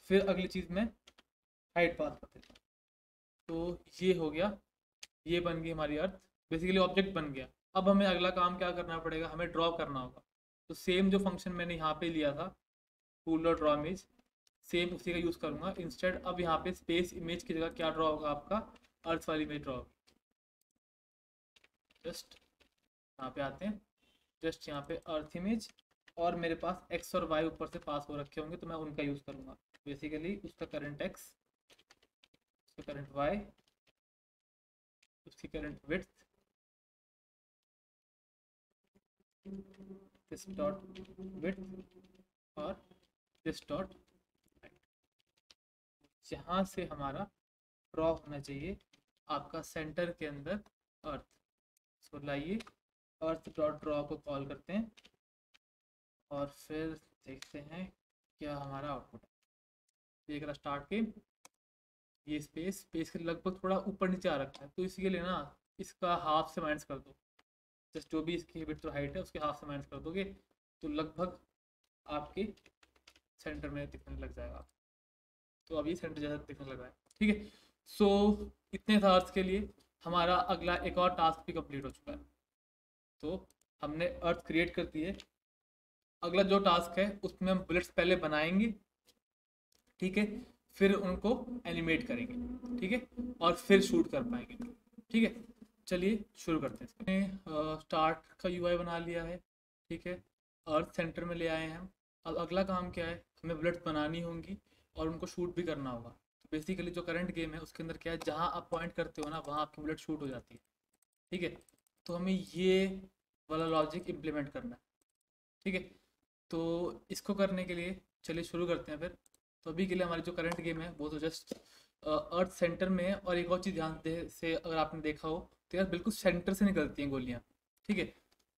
फिर अगली चीज़ मैं हाइट पास कर देता हूँ। तो ये हो गया, ये बन गई हमारी अर्थ, बेसिकली ऑब्जेक्ट बन गया। अब हमें अगला काम क्या करना पड़ेगा, हमें ड्रॉ करना होगा। तो सेम जो फंक्शन मैंने यहाँ पे लिया था, टूल और ड्रॉ इमेज, सेम उसी का यूज़ करूँगा। इंस्टेड अब यहाँ पे स्पेस इमेज की जगह क्या ड्रॉ होगा, आपका अर्थ वाली इमेज ड्रॉ होगी। जस्ट यहाँ पे आते हैं, जस्ट यहाँ पे अर्थ इमेज, और मेरे पास एक्स और वाई ऊपर से पास हो रखे होंगे तो मैं उनका यूज़ करूँगा। बेसिकली उसका करंट एक्स, उसका करंट वाई, उसकी current width, this dot width और दिस डॉट हाइट। जहाँ से हमारा ड्रॉ होना चाहिए आपका सेंटर के अंदर अर्थ। सो लाइए अर्थ डॉट ड्रॉ को कॉल करते हैं और फिर देखते हैं क्या हमारा आउटपुट है। देख रहा स्टार्ट के ये स्पेस के लगभग थोड़ा ऊपर नीचे आ रखा है, तो इसी के लिए ना इसका हाफ से माइनस कर दो। जस्ट जो भी इसकी विड्थ और हाइट है उसके हाफ से माइनस कर दोगे तो लगभग आपके सेंटर में दिखने लग जाएगा। तो अभी सेंटर जैसा दिखने लग रहा है, ठीक है। सो इतने था अर्थ के लिए। हमारा अगला एक और टास्क भी कंप्लीट हो चुका है। तो हमने अर्थ क्रिएट कर दी है। अगला जो टास्क है उसमें हम बुलेट्स पहले बनाएंगे, ठीक है, फिर उनको एनिमेट करेंगे, ठीक है, और फिर शूट कर पाएंगे, ठीक है। चलिए शुरू करते हैं। इसमें स्टार्ट का यूआई बना लिया है, ठीक है, अर्थ सेंटर में ले आए हैं हम। अब अगला काम क्या है, हमें बुलेट्स बनानी होंगी और उनको शूट भी करना होगा। तो बेसिकली जो करंट गेम है उसके अंदर क्या है, जहाँ आप पॉइंट करते हो ना वहाँ आपकी बुलेट शूट हो जाती है, ठीक है। तो हमें ये वाला लॉजिक इम्प्लीमेंट करना है, ठीक है। तो इसको करने के लिए चलिए शुरू करते हैं फिर। तो अभी के लिए हमारी जो करंट गेम है वो तो जस्ट अर्थ सेंटर में है। और एक और चीज़ ध्यान दे से अगर आपने देखा हो तो यार बिल्कुल सेंटर से निकलती हैं गोलियाँ, ठीक है।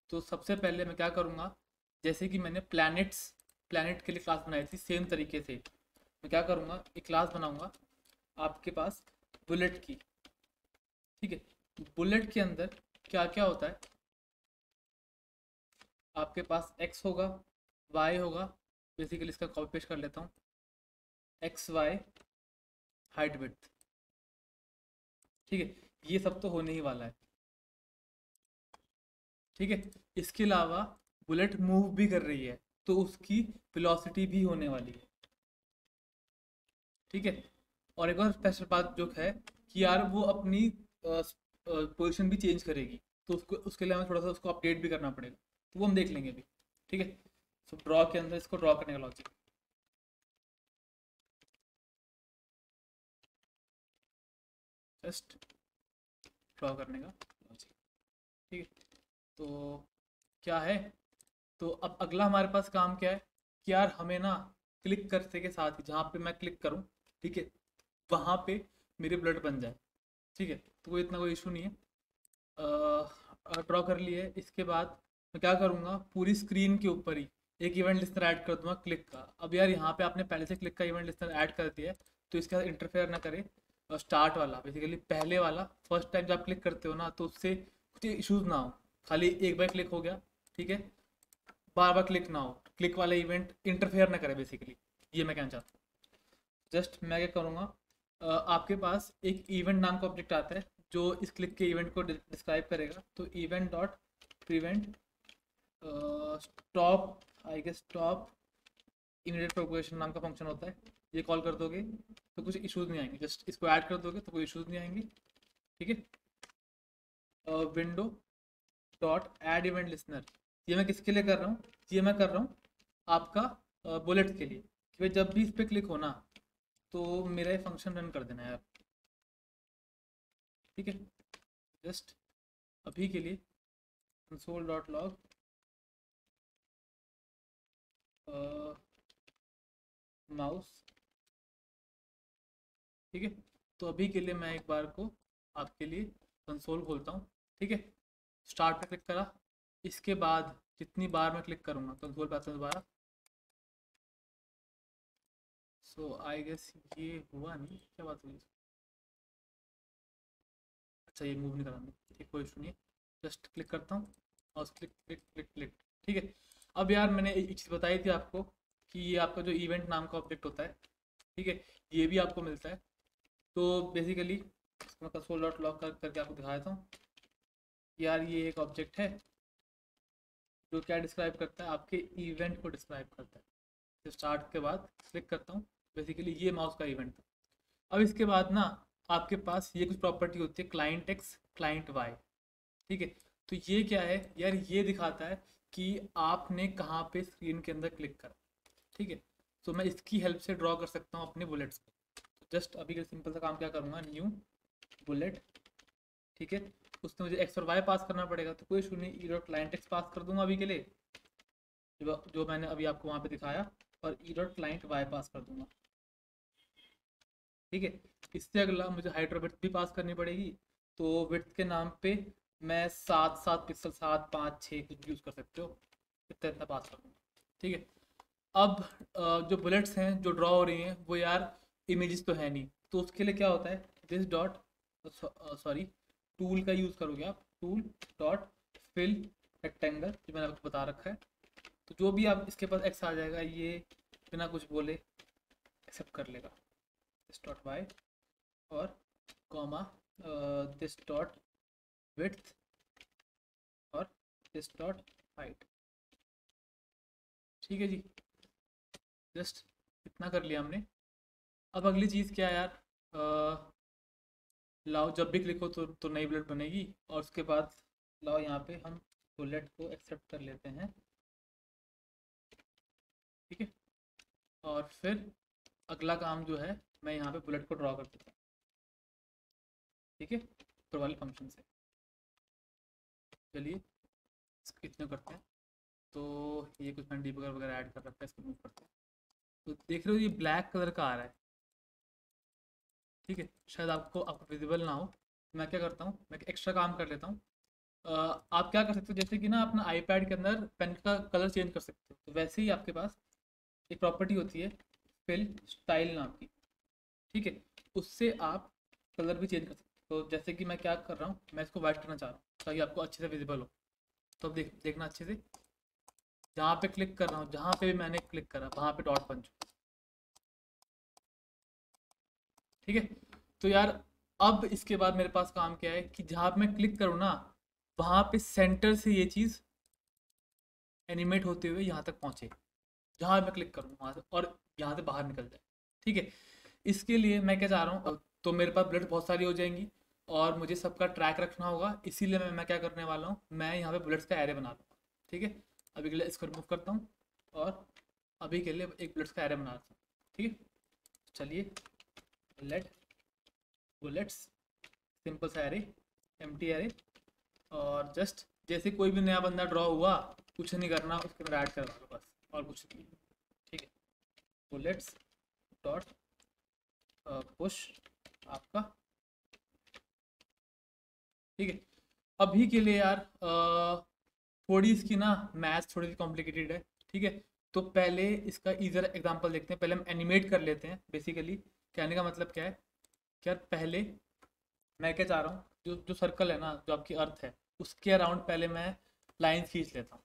तो सबसे पहले मैं क्या करूँगा, जैसे कि मैंने प्लैनेट के लिए क्लास बनाई थी, सेम तरीके से मैं क्या करूँगा, एक क्लास बनाऊँगा आपके पास बुलेट की, ठीक है। बुलेट के अंदर क्या क्या होता है, आपके पास एक्स होगा, वाई होगा, बेसिकली इसका कॉपी पेस्ट कर लेता हूँ, एक्स वाई हाइट विड्थ, ठीक है। ये सब तो होने ही वाला है, ठीक है। इसके अलावा बुलेट मूव भी कर रही है तो उसकी वेलोसिटी भी होने वाली है, ठीक है। और एक और स्पेशल बात जो है कि यार वो अपनी पोजीशन भी चेंज करेगी, तो उसको उसके लिए हमें थोड़ा सा उसको अपडेट भी करना पड़ेगा, तो वो हम देख लेंगे अभी, ठीक है। तो ड्रॉ के अंदर इसको ड्रॉ करने का लॉजिक, जस्ट ड्रॉ करने का लॉजिक, ठीक है। तो क्या है, तो अब अगला हमारे पास काम क्या है कि यार हमें ना क्लिक करते के साथ ही जहाँ पे मैं क्लिक करूँ, ठीक है, वहाँ पे मेरी ब्लड बन जाए, ठीक है। तो कोई इतना कोई इशू नहीं है। ड्रॉ कर लिए, इसके बाद मैं क्या करूँगा, पूरी स्क्रीन के ऊपर ही एक इवेंट लिस्टर ऐड कर दूंगा क्लिक का। अब यार यहाँ पे आपने पहले से क्लिक का इवेंट लिस्टर ऐड कर दिया है तो इसके साथ इंटरफेयर ना करे। स्टार्ट वाला बेसिकली पहले वाला फर्स्ट टाइम जब आप क्लिक करते हो ना तो उससे कुछ इश्यूज ना हो, खाली एक बार क्लिक हो गया, ठीक है, बार बार क्लिक ना हो, क्लिक वाला इवेंट इंटरफेयर ना करे, बेसिकली ये मैं कहना चाहता हूँ। जस्ट मैं क्या करूँगा, आपके पास एक इवेंट नाम का ऑब्जेक्ट आता है जो इस क्लिक के इवेंट को डिस्क्राइब करेगा। तो event dot prevent stop, I guess stop immediate propagation नाम का फंक्शन होता है। ये कॉल कर दोगे तो कुछ इश्यूज नहीं आएंगे, जस्ट इसको ऐड कर दोगे तो कोई इश्यूज नहीं आएंगे, ठीक है। Window dot add event listener, ये मैं किसके लिए कर रहा हूँ, ये मैं कर रहा हूँ आपका बुलेट्स के लिए कि भाई जब भी इस पर क्लिक हो ना तो मेरा ये फंक्शन रन कर देना यार। ठीक है, जस्ट अभी के लिए console.log माउस। ठीक है, तो अभी के लिए मैं एक बार को आपके लिए कंसोल खोलता हूँ। ठीक है, स्टार्ट पे क्लिक करा, इसके बाद जितनी बार मैं क्लिक करूँगा कंसोल पे आता है दोबारा। सो आई गेस ये हुआ नहीं, क्या बात हुई? अच्छा, ये मूव नहीं कराना, ठीक, कोई इशू नहीं है। जस्ट क्लिक करता हूँ और क्लिक क्लिक क्लिक क्लिक। ठीक है, अब यार मैंने एक चीज़ बताई थी आपको कि ये आपका जो इवेंट नाम का ऑब्जेक्ट होता है, ठीक है, ये भी आपको मिलता है। तो बेसिकली मैं कंसोल डॉट लॉग करके आपको दिखा देता हूँ। यार ये एक ऑब्जेक्ट है जो क्या डिस्क्राइब करता है, आपके इवेंट को डिस्क्राइब करता है। तो स्टार्ट के बाद क्लिक करता हूँ, बेसिकली ये माउस का इवेंट था। अब इसके बाद ना आपके पास ये कुछ प्रॉपर्टी होती है, क्लाइंट एक्स क्लाइंट वाई। ठीक है, तो ये क्या है यार, ये दिखाता है कि आपने कहाँ पे स्क्रीन के अंदर क्लिक करा। ठीक है, तो मैं इसकी हेल्प से ड्रॉ कर सकता हूँ अपने बुलेट्स को। तो जस्ट अभी के सिंपल सा काम क्या करूँगा, न्यू बुलेट। ठीक है, उसमें मुझे एक्स और वाई पास करना पड़ेगा, तो कोई इशू नहीं, ई डॉट क्लाइंट एक्स पास कर दूंगा अभी के लिए, जो मैंने अभी आपको वहाँ पे दिखाया, और ई डॉट क्लाइंट वाई पास कर दूंगा। ठीक है, इससे अगला मुझे हाइट और विड्थ भी पास करनी पड़ेगी। तो विड्थ के नाम पे मैं 7 पिक्सल, 7 5 6 कुछ भी यूज़ कर सकते हो, इतना इतना पास कर दूँगा। ठीक है, अब जो बुलेट्स हैं जो ड्रॉ हो रही हैं वो यार इमेजेस तो है नहीं, तो उसके लिए क्या होता है, दिस डॉट सॉरी टूल का यूज़ करोगे आप, टूल डॉट फिल रेक्टेंगल, जो मैंने आपको बता रखा है। तो जो भी आप इसके पास एक्स आ जाएगा ये बिना कुछ बोले एक्सेप्ट कर लेगा, दिस डॉट वाई और कॉमा दिस डॉट विड्थ और दिस डॉट हाइट। ठीक है जी, जस्ट इतना कर लिया हमने। अब अगली चीज़ क्या है यार, लाओ जब भी क्लिक हो तो नई बुलेट बनेगी, और उसके बाद लाओ यहाँ पे हम बुलेट को एक्सेप्ट कर लेते हैं। ठीक है, और फिर अगला काम जो है, मैं यहाँ पे बुलेट को ड्रॉ कर देता हूँ। ठीक है, ऊपर वाले फंक्शन से। चलिए इतने करते हैं। तो ये कुछ मैंने डीबगर वगैरह ऐड कर रखा है, इसको मूव करते हैं। तो देख रहे हो ये ब्लैक कलर का आ रहा है। ठीक है, शायद आपको विजिबल ना हो, तो मैं क्या करता हूँ, मैं एक्स्ट्रा काम कर लेता हूँ। आप क्या कर सकते हो, जैसे कि ना अपना आईपैड के अंदर पेन का कलर चेंज कर सकते हो, तो वैसे ही आपके पास एक प्रॉपर्टी होती है फिल स्टाइल नाम की। ठीक है, उससे आप कलर भी चेंज कर सकते हो। तो जैसे कि मैं क्या कर रहा हूँ, मैं इसको वाइट करना चाह रहा हूँ ताकि आपको अच्छे से विजिबल हो। तो अब देखना अच्छे से, जहाँ पे क्लिक कर रहा हूँ, जहाँ पे भी मैंने क्लिक करा वहाँ पे डॉट बन चुका। ठीक है, तो यार अब इसके बाद मेरे पास काम क्या है कि जहाँ पे मैं क्लिक करूँ ना, वहाँ पे सेंटर से ये चीज़ एनिमेट होते हुए यहाँ तक पहुँचे, जहाँ मैं क्लिक करूँ वहाँ से, और यहाँ से बाहर निकल जाए। ठीक है, इसके लिए मैं क्या चाह रहा हूँ, तो मेरे पास बुलेट बहुत सारी हो जाएंगी और मुझे सबका ट्रैक रखना होगा, इसीलिए मैं क्या करने वाला हूँ, मैं यहाँ पे बुलेट्स का एरे बना लूँगा। ठीक है, अभी के लिए इसको रिमूव करता हूँ और अभी के लिए एक बुलेट्स का एरे बना लेता हूँ। ठीक है, चलिए लेट बुलेट्स सिंपल सा एरे, एम्प्टी एरे, और जस्ट जैसे कोई भी नया बंदा ड्रॉ हुआ, कुछ नहीं करना, उसके अंदर ऐड करवा दो बस, और कुछ नहीं। ठीक है, बुलेट्स डॉट पुश आपका। ठीक है, अभी के लिए यार थोड़ी इसकी ना मैथ्स थोड़ी सी कॉम्प्लिकेटेड है। ठीक है, तो पहले इसका ईजर एग्जांपल देखते हैं, पहले हम एनिमेट कर लेते हैं। बेसिकली कहने का मतलब क्या है कि यार पहले मैं क्या चाह रहा हूँ, जो जो सर्कल है ना, जो आपकी अर्थ है, उसके अराउंड पहले मैं लाइन खींच लेता हूँ।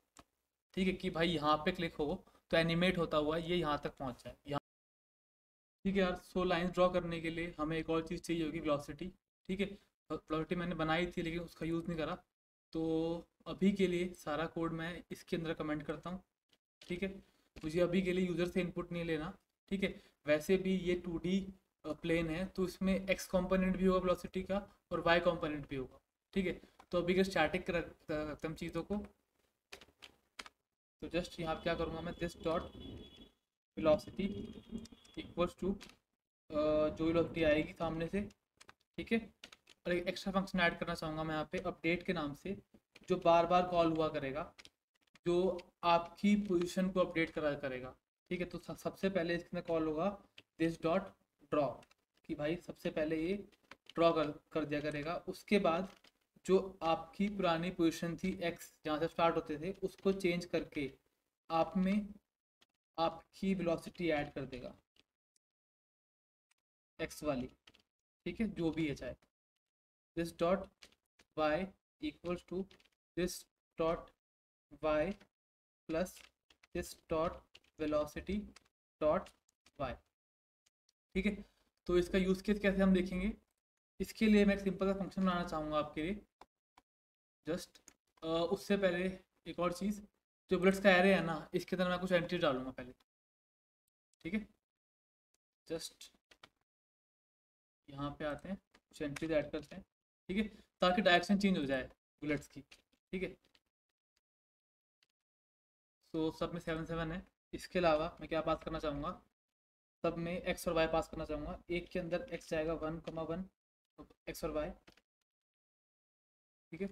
ठीक है, कि भाई यहाँ पे क्लिक हो तो एनिमेट होता हुआ ये यहाँ तक पहुँच जाए, यहाँ। ठीक है यार, सो लाइंस ड्रॉ करने के लिए हमें एक और चीज़ चाहिए होगी, वेलोसिटी। ठीक है, वेलोसिटी मैंने बनाई थी लेकिन उसका यूज़ नहीं करा, तो अभी के लिए सारा कोड मैं इसके अंदर कमेंट करता हूँ। ठीक है, मुझे अभी के लिए यूज़र से इनपुट नहीं लेना। ठीक है, वैसे भी ये 2D प्लेन है, तो इसमें एक्स कंपोनेंट भी होगा वेलोसिटी का और वाई कंपोनेंट भी होगा। ठीक है, तो अभी के स्टैटिक रखते हम चीज़ों को। तो जस्ट यहाँ पे क्या करूँगा मैं, this dot velocity equals to जो वेलोसिटी आएगी सामने से, ठीक है। और एक एक्स्ट्रा फंक्शन ऐड करना चाहूँगा मैं यहाँ पे अपडेट के नाम से, जो बार बार कॉल हुआ करेगा, जो आपकी पोजीशन को अपडेट करा करेगा, ठीक है। तो सबसे पहले इसके अंदर कॉल होगा दिस डॉट ड्रॉ, कि भाई सबसे पहले ये ड्रॉ कर दिया करेगा। उसके बाद जो आपकी पुरानी पोजीशन थी एक्स, जहाँ से स्टार्ट होते थे, उसको चेंज करके आप में आपकी वेलोसिटी ऐड कर देगा एक्स वाली, ठीक है, जो भी है चाहे। This dot Y equals to this dot Y plus this dot velocity dot Y, ठीक है। तो इसका यूज़ केस कैसे हम देखेंगे, इसके लिए मैं एक सिंपल सा फंक्शन बनाना चाहूँगा आपके लिए। जस्ट उससे पहले एक और चीज़, जो बुलेट्स का एरे है ना, इसके अंदर मैं कुछ एंट्री डालूंगा पहले, ठीक है। जस्ट यहाँ पे आते हैं, कुछ एंट्रीज ऐड करते हैं, ठीक है, ताकि डायरेक्शन चेंज हो जाए बुलेट्स की, ठीक है। सो सब में 7 7 है। इसके अलावा मैं क्या पास करना चाहूँगा, सब में एक्स और वाई पास करना चाहूँगा। एक के अंदर एक्स जाएगा 1,1 एक्स और वाई, ठीक है।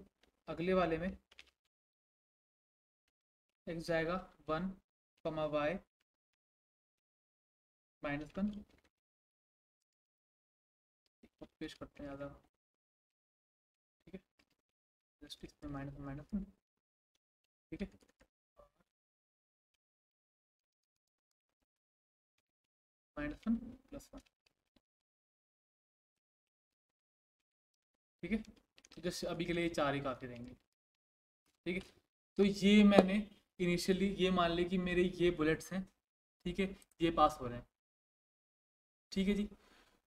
अगले वाले में एक्स जाएगा 1, वाई -1, पेश करते हैं ज़्यादा, ठीक है। जस्ट इसमें -1, ठीक है। -1 +1, ठीक है। तो जस्ट अभी के लिए 4 ही काफ़ी रहेंगे, ठीक है। तो ये मैंने इनिशियली ये मान ली कि मेरे ये बुलेट्स हैं, ठीक है, ये पास हो रहे हैं, ठीक है जी।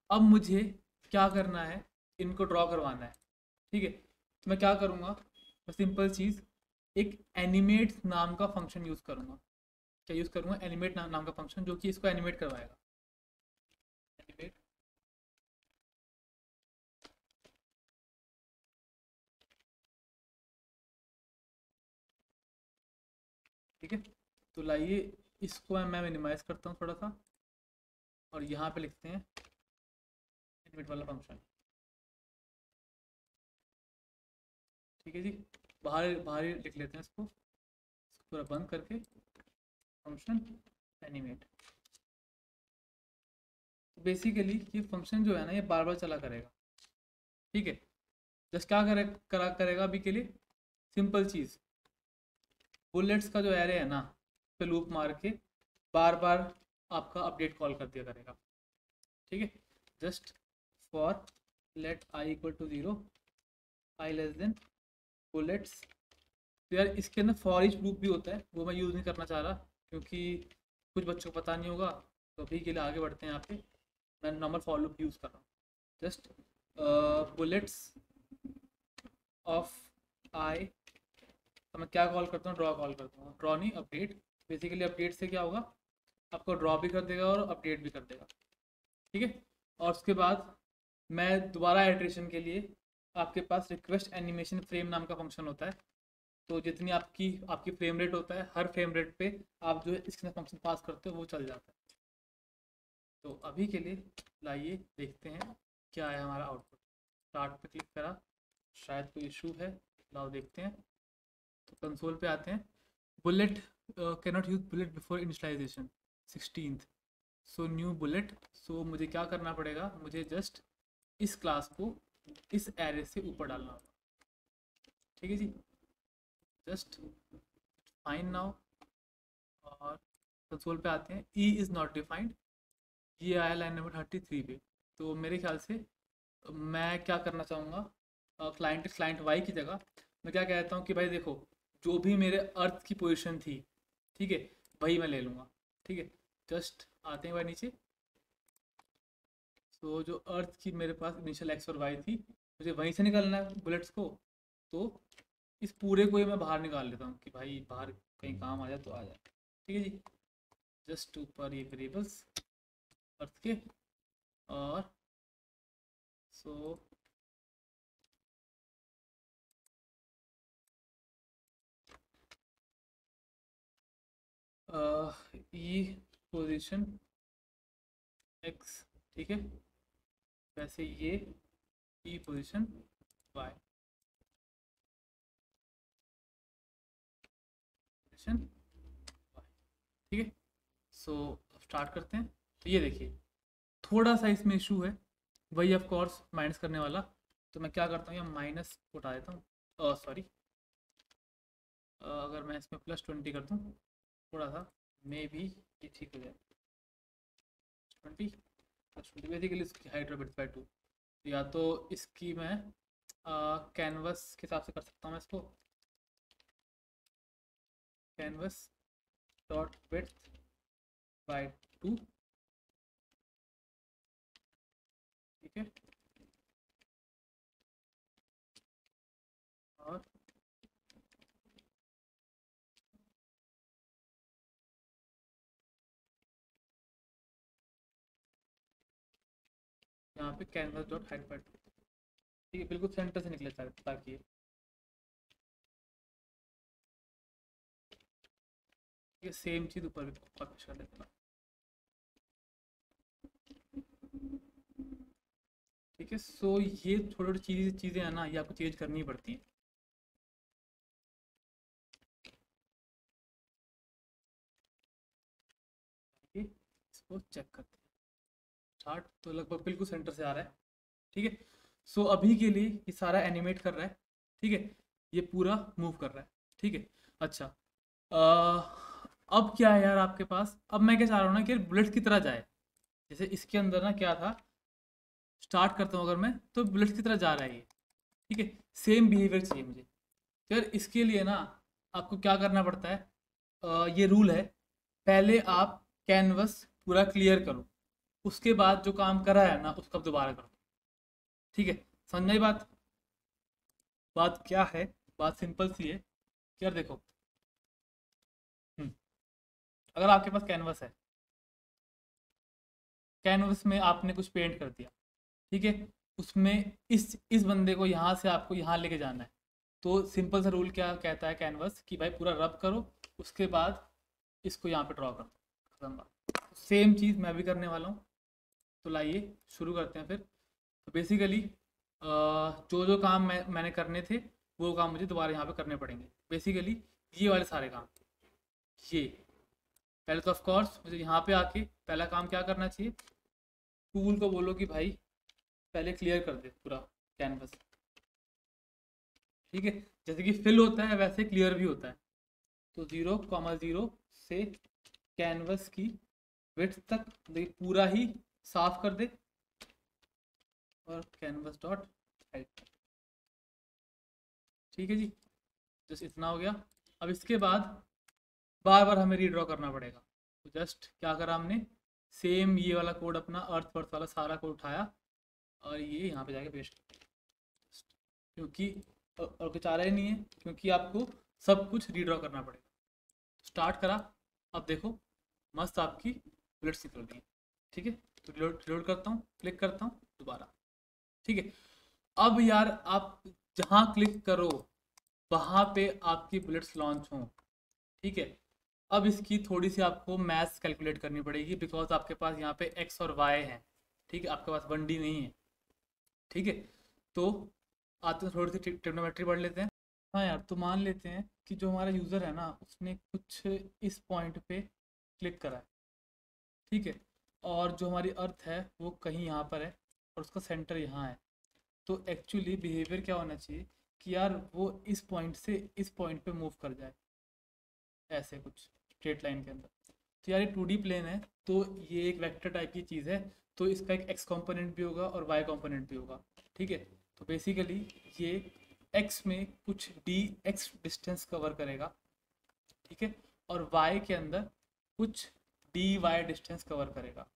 अब मुझे क्या करना है, इनको ड्रॉ करवाना है, ठीक है। तो मैं क्या करूँगा, मैं सिंपल चीज़ एक एनिमेट नाम का फंक्शन यूज़ करूँगा। क्या यूज़ करूँगा, एनिमेट नाम का फंक्शन, जो कि इसको एनिमेट करवाएगा। एनिमेट, ठीक है। तो लाइए इसको मैं मिनिमाइज करता हूँ थोड़ा सा, और यहाँ पे लिखते हैं एनिमेट वाला फंक्शन, ठीक है जी। बाहर बाहर ही लिख लेते हैं इसको पूरा बंद करके, फंक्शन एनिमेट। बेसिकली ये फंक्शन जो है ना, ये बार बार चला करेगा, ठीक है। जस्ट क्या करेगा अभी के लिए, सिंपल चीज़, बुलेट्स का जो एरे है ना, पे लूप मार के बार बार आपका अपडेट कॉल कर दिया करेगा, ठीक है। Just for let I equal to 0, I less than bullets. तो यार इसके अंदर फॉर ईच लूप भी होता है, वो मैं यूज़ नहीं करना चाह रहा, क्योंकि कुछ बच्चों को पता नहीं होगा। तो अभी के लिए आगे बढ़ते हैं, यहाँ पे मैं नॉर्मल फॉर लूप यूज़ कर रहा हूँ। जस्ट बुलेट्स ऑफ आई, तो मैं क्या कॉल करता हूँ, ड्रॉ कॉल करता हूँ, ड्रॉ नहीं अपडेट। बेसिकली अपडेट से क्या होगा, आपको ड्रॉ भी कर देगा और अपडेट भी कर देगा, ठीक है। और उसके बाद मैं दोबारा एट्रेशन के लिए, आपके पास रिक्वेस्ट एनिमेशन फ्रेम नाम का फंक्शन होता है। तो जितनी आपकी आपकी फ्रेम रेट होता है, हर फ्रेम रेट पे आप जो है इसके फंक्शन पास करते हो, वो चल जाता है। तो अभी के लिए लाइए देखते हैं क्या है हमारा आउटपुट। स्टार्ट पे क्लिक करा, शायद कोई इशू है, लाओ देखते हैं। तो कंसोल पे आते हैं, bullet cannot use bullet before initialisation 16th, so new bullet. So मुझे क्या करना पड़ेगा, मुझे जस्ट इस क्लास को इस एरे से ऊपर डालना होगा, ठीक है जी। जस्ट फाइन नाउ, और कंसोल पे आते हैं, ई इज़ नॉट डिफाइंड, ये आया लाइन नंबर 33 पे। तो मेरे ख्याल से मैं क्या करना चाहूँगा, क्लाइंट क्लाइंट वाई की जगह मैं क्या कहता हूँ कि भाई देखो, जो भी मेरे अर्थ की पोजीशन थी, ठीक है, वही मैं ले लूँगा, ठीक है। जस्ट आते हैं भाई नीचे। तो जो अर्थ की मेरे पास इनिशियल एक्स और वाई थी, मुझे वहीं से निकालना है बुलेट्स को। तो इस पूरे को ही मैं बाहर निकाल लेता हूँ, कि भाई बाहर कहीं काम आ जाए तो आ जाए, ठीक है जी। जस्ट ऊपर ये वेरिएबल्स अर्थ के, और सो ई पोजीशन x, ठीक है, वैसे ये की पोजीशन y, पोजीशन y, ठीक है। सो स्टार्ट करते हैं। तो ये देखिए थोड़ा सा इसमें इशू है, वही ऑफ कोर्स माइनस करने वाला। तो मैं क्या करता हूँ, या माइनस उठा देता हूँ, सॉरी, अगर मैं इसमें +20 कर दूँ थोड़ा सा, मे भी ये ठीक हो जाए। 20 बेसिकली इसकी हाइट बिट बाई 2, या तो इसकी मैं कैनवस के हिसाब से कर सकता हूँ मैं इसको, कैनवस डॉट विड्थ बाई 2, ठीक है। और यहाँ पे कैनवस डॉट हाइट बाई 2, ठीक है, बिल्कुल सेंटर से निकले ताकि ये सेम चीज़ ऊपर भी पब्लिश कर देता हूँ, ठीक है। सो ये छोटी छोटी चीज़ें हैं ना, ये आपको चेंज करनी पड़ती है। इसको चेक करते हैं, चार्ट तो लगभग बिल्कुल सेंटर से आ रहा है, ठीक है। सो अभी के लिए ये सारा एनिमेट कर रहा है, ठीक है, ये पूरा मूव कर रहा है, ठीक है। अच्छा, अब क्या है यार आपके पास, अब मैं क्या चाह रहा हूँ ना कि बुलेट की तरह जाए। जैसे इसके अंदर ना क्या था, स्टार्ट करता हूँ अगर मैं, तो बुलेट की तरह जा रहा है ये, ठीक है। सेम बिहेवियर चाहिए मुझे। तो यार इसके लिए ना आपको क्या करना पड़ता है, ये रूल है, पहले आप कैनवस पूरा क्लियर करो, उसके बाद जो काम करा है ना उसको आप दोबारा करो, ठीक है। समझ में आई बात? बात क्या है, बात सिंपल सी है कि यार देखो, हम्म, अगर आपके पास कैनवस है, कैनवस में आपने कुछ पेंट कर दिया, ठीक है, उसमें इस बंदे को यहाँ से आपको यहाँ लेके जाना है। तो सिंपल सा रूल क्या कहता है कैनवस, कि भाई पूरा रब करो, उसके बाद इसको यहाँ पे ड्रॉ कर दो, खत्म बात। सेम चीज़ मैं भी करने वाला हूँ। तो लाइए शुरू करते हैं फिर। तो बेसिकली जो जो काम मैंने करने थे वो काम मुझे दोबारा यहाँ पे करने पड़ेंगे। बेसिकली ये वाले सारे काम, ये पहले तो ऑफ कोर्स मुझे यहाँ पे आके पहला काम क्या करना चाहिए, टूल को बोलो कि भाई पहले क्लियर कर दे पूरा कैनवस, ठीक है। जैसे कि फिल होता है वैसे क्लियर भी होता है। तो 0,0 से कैनवस की विड्थ तक देखिए पूरा ही साफ कर दे, और कैनवस डॉट हाइट, ठीक है जी, जस्ट इतना हो गया। अब इसके बाद बार बार हमें रीड्रॉ करना पड़ेगा। तो जस्ट क्या करा हमने, सेम ये वाला कोड अपना अर्थ वर्थ वाला सारा कोड उठाया और ये यहाँ पे जाके पेस्ट कर दिया, क्योंकि और कुछ आ रहा ही नहीं है, क्योंकि आपको सब कुछ रीड्रॉ करना पड़ेगा। स्टार्ट करा, अब देखो मस्त आपकी बुलेट्स निकल रही है, ठीक है। तो रिलोड करता हूँ, क्लिक करता हूँ दोबारा, ठीक है। अब यार आप जहाँ क्लिक करो वहाँ पे आपकी बुलेट्स लॉन्च हों, ठीक है। अब इसकी थोड़ी सी आपको मैथ्स कैलकुलेट करनी पड़ेगी, बिकॉज आपके पास यहाँ पे एक्स और वाई है, ठीक है, आपके पास 1D नहीं है, ठीक है। तो आते हैं थोड़ी सी ट्रिग्नोमेट्री पढ़ लेते हैं। हाँ यार, तो मान लेते हैं कि जो हमारा यूज़र है ना उसने कुछ इस पॉइंट पे क्लिक करा है, ठीक है, और जो हमारी अर्थ है वो कहीं यहाँ पर है और उसका सेंटर यहाँ है। तो एक्चुअली बिहेवियर क्या होना चाहिए कि यार वो इस पॉइंट से इस पॉइंट पे मूव कर जाए, ऐसे कुछ स्ट्रेट लाइन के अंदर। तो यार ये 2D प्लेन है, तो ये एक वेक्टर टाइप की चीज़ है, तो इसका एक एक्स कंपोनेंट भी होगा और वाई कंपोनेंट भी होगा, ठीक है। तो बेसिकली ये एक्स में कुछ डी एक्स डिस्टेंस कवर करेगा, ठीक है, और वाई के अंदर कुछ डी वाई डिस्टेंस कवर करेगा,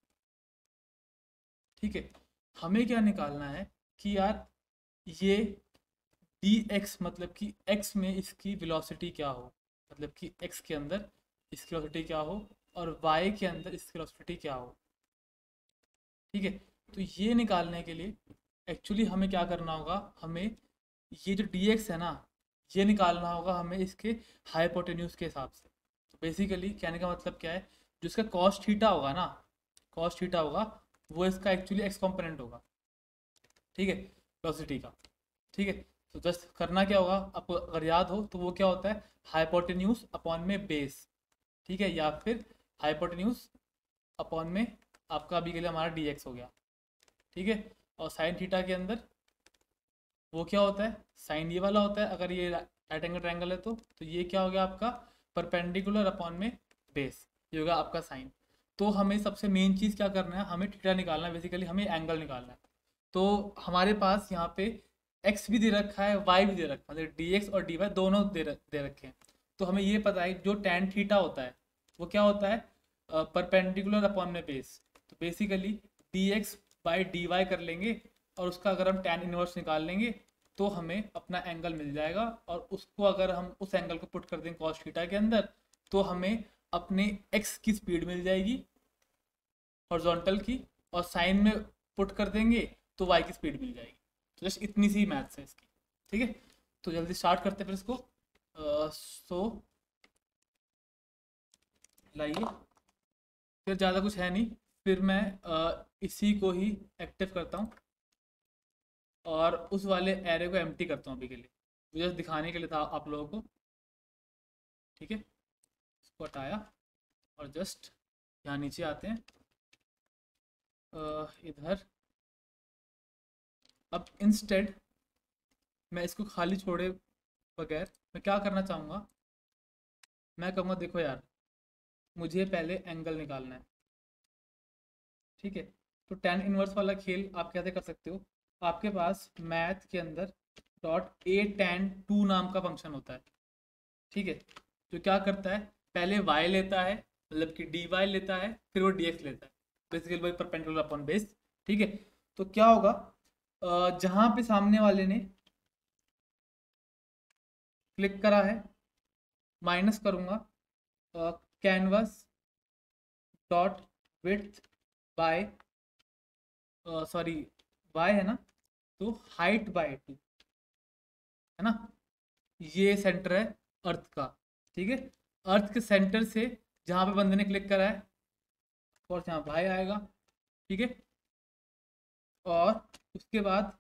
ठीक है। हमें क्या निकालना है कि यार ये डी एक्स मतलब कि एक्स में इसकी वेलोसिटी क्या हो, मतलब कि एक्स के अंदर इसकी वेलोसिटी क्या हो और वाई के अंदर इसकी वेलोसिटी क्या हो, ठीक है। तो ये निकालने के लिए एक्चुअली हमें क्या करना होगा, हमें ये जो डी एक्स है ना ये निकालना होगा हमें इसके हाइपोटेन्यूज के हिसाब से। तो बेसिकली कहने का मतलब क्या है जो इसका कॉस थीटा होगा ना, कॉस थीटा होगा, वो इसका एक्चुअली एक्स कॉम्पोनेंट होगा, ठीक है, वेलोसिटी का, ठीक है। तो जस्ट करना क्या होगा आपको, अगर याद हो तो वो क्या होता है, हाइपोटेन्यूज अपॉन में बेस, ठीक है, या फिर हाइपोटेन्यूज अपॉन में आपका अभी के लिए हमारा डी एक्स हो गया, ठीक है। और साइन थीटा के अंदर वो क्या होता है, साइन ये वाला होता है, अगर ये राइट एंगल ट्रायंगल है तो ये क्या हो गया आपका परपेंडिकुलर अपॉन में बेस, ये होगा आपका साइन। तो हमें सबसे मेन चीज़ क्या करना है, हमें थीटा निकालना है, बेसिकली हमें एंगल निकालना है। तो हमारे पास यहाँ पे एक्स भी दे रखा है, वाई भी दे रखा है, मतलब डी एक्स और डी वाई दोनों दे रखे हैं। तो हमें ये पता है जो टैन थीटा होता है वो क्या होता है, परपेंडिकुलर अपॉन में बेस। तो basically D X by D Y कर लेंगे, और उसका अगर हम टैन इनवर्स निकाल लेंगे तो हमें अपना एंगल मिल जाएगा। और उसको अगर हम उस एंगल को पुट कर देंगे कॉस थीटा के अंदर, तो हमें अपने एक्स की स्पीड मिल जाएगी हॉरिजॉन्टल की, और साइन में पुट कर देंगे तो वाई की स्पीड मिल जाएगी। तो जस्ट इतनी सी मैथ्स है इसकी, ठीक है। तो जल्दी स्टार्ट करते हैं फिर इसको। सो लाइए, फिर ज़्यादा कुछ है नहीं, फिर मैं इसी को ही एक्टिव करता हूँ और उस वाले एरे को एम्प्टी करता हूँ अभी के लिए, मुझे जस्ट दिखाने के लिए था आप लोगों को, ठीक है। इसको हटाया और जस्ट यहाँ नीचे आते हैं, इधर। अब इंस्टेड मैं इसको खाली छोड़े बगैर मैं क्या करना चाहूँगा, मैं कहूँगा देखो यार, मुझे पहले एंगल निकालना है, ठीक है। तो टैन इनवर्स वाला खेल आप कैसे कर सकते हो, आपके पास मैथ के अंदर डॉट ए टैन टू नाम का फंक्शन होता है, ठीक है। जो क्या करता है, पहले y लेता है, मतलब कि डी वाई लेता है, फिर वो डी एक्स लेता है, बेसिकली वही परपेंडिकुलर अपॉन बेस, ठीक है। तो क्या होगा, जहाँ पे सामने वाले ने क्लिक करा है, माइनस करूँगा canvas dot width by, sorry y है ना, तो हाइट बाय 2, है ना, ये सेंटर है अर्थ का, ठीक है। अर्थ के सेंटर से जहाँ पे बंदे ने क्लिक करा है, और यहाँ y आएगा, ठीक है। और उसके बाद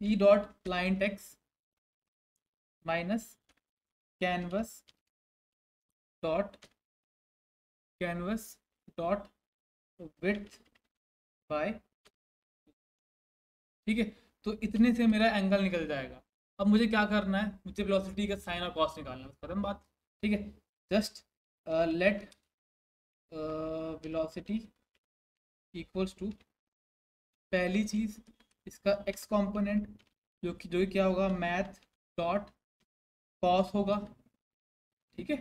E dot line text minus canvas dot width by, ठीक है। तो इतने से मेरा एंगल निकल जाएगा। अब मुझे क्या करना है, मुझे वेलोसिटी का साइन और कॉस निकालना है, खत्म बात, ठीक है। Just let velocity equals to, पहली चीज़ इसका एक्स कंपोनेंट जो क्या होगा, मैथ डॉट कॉस होगा, ठीक है।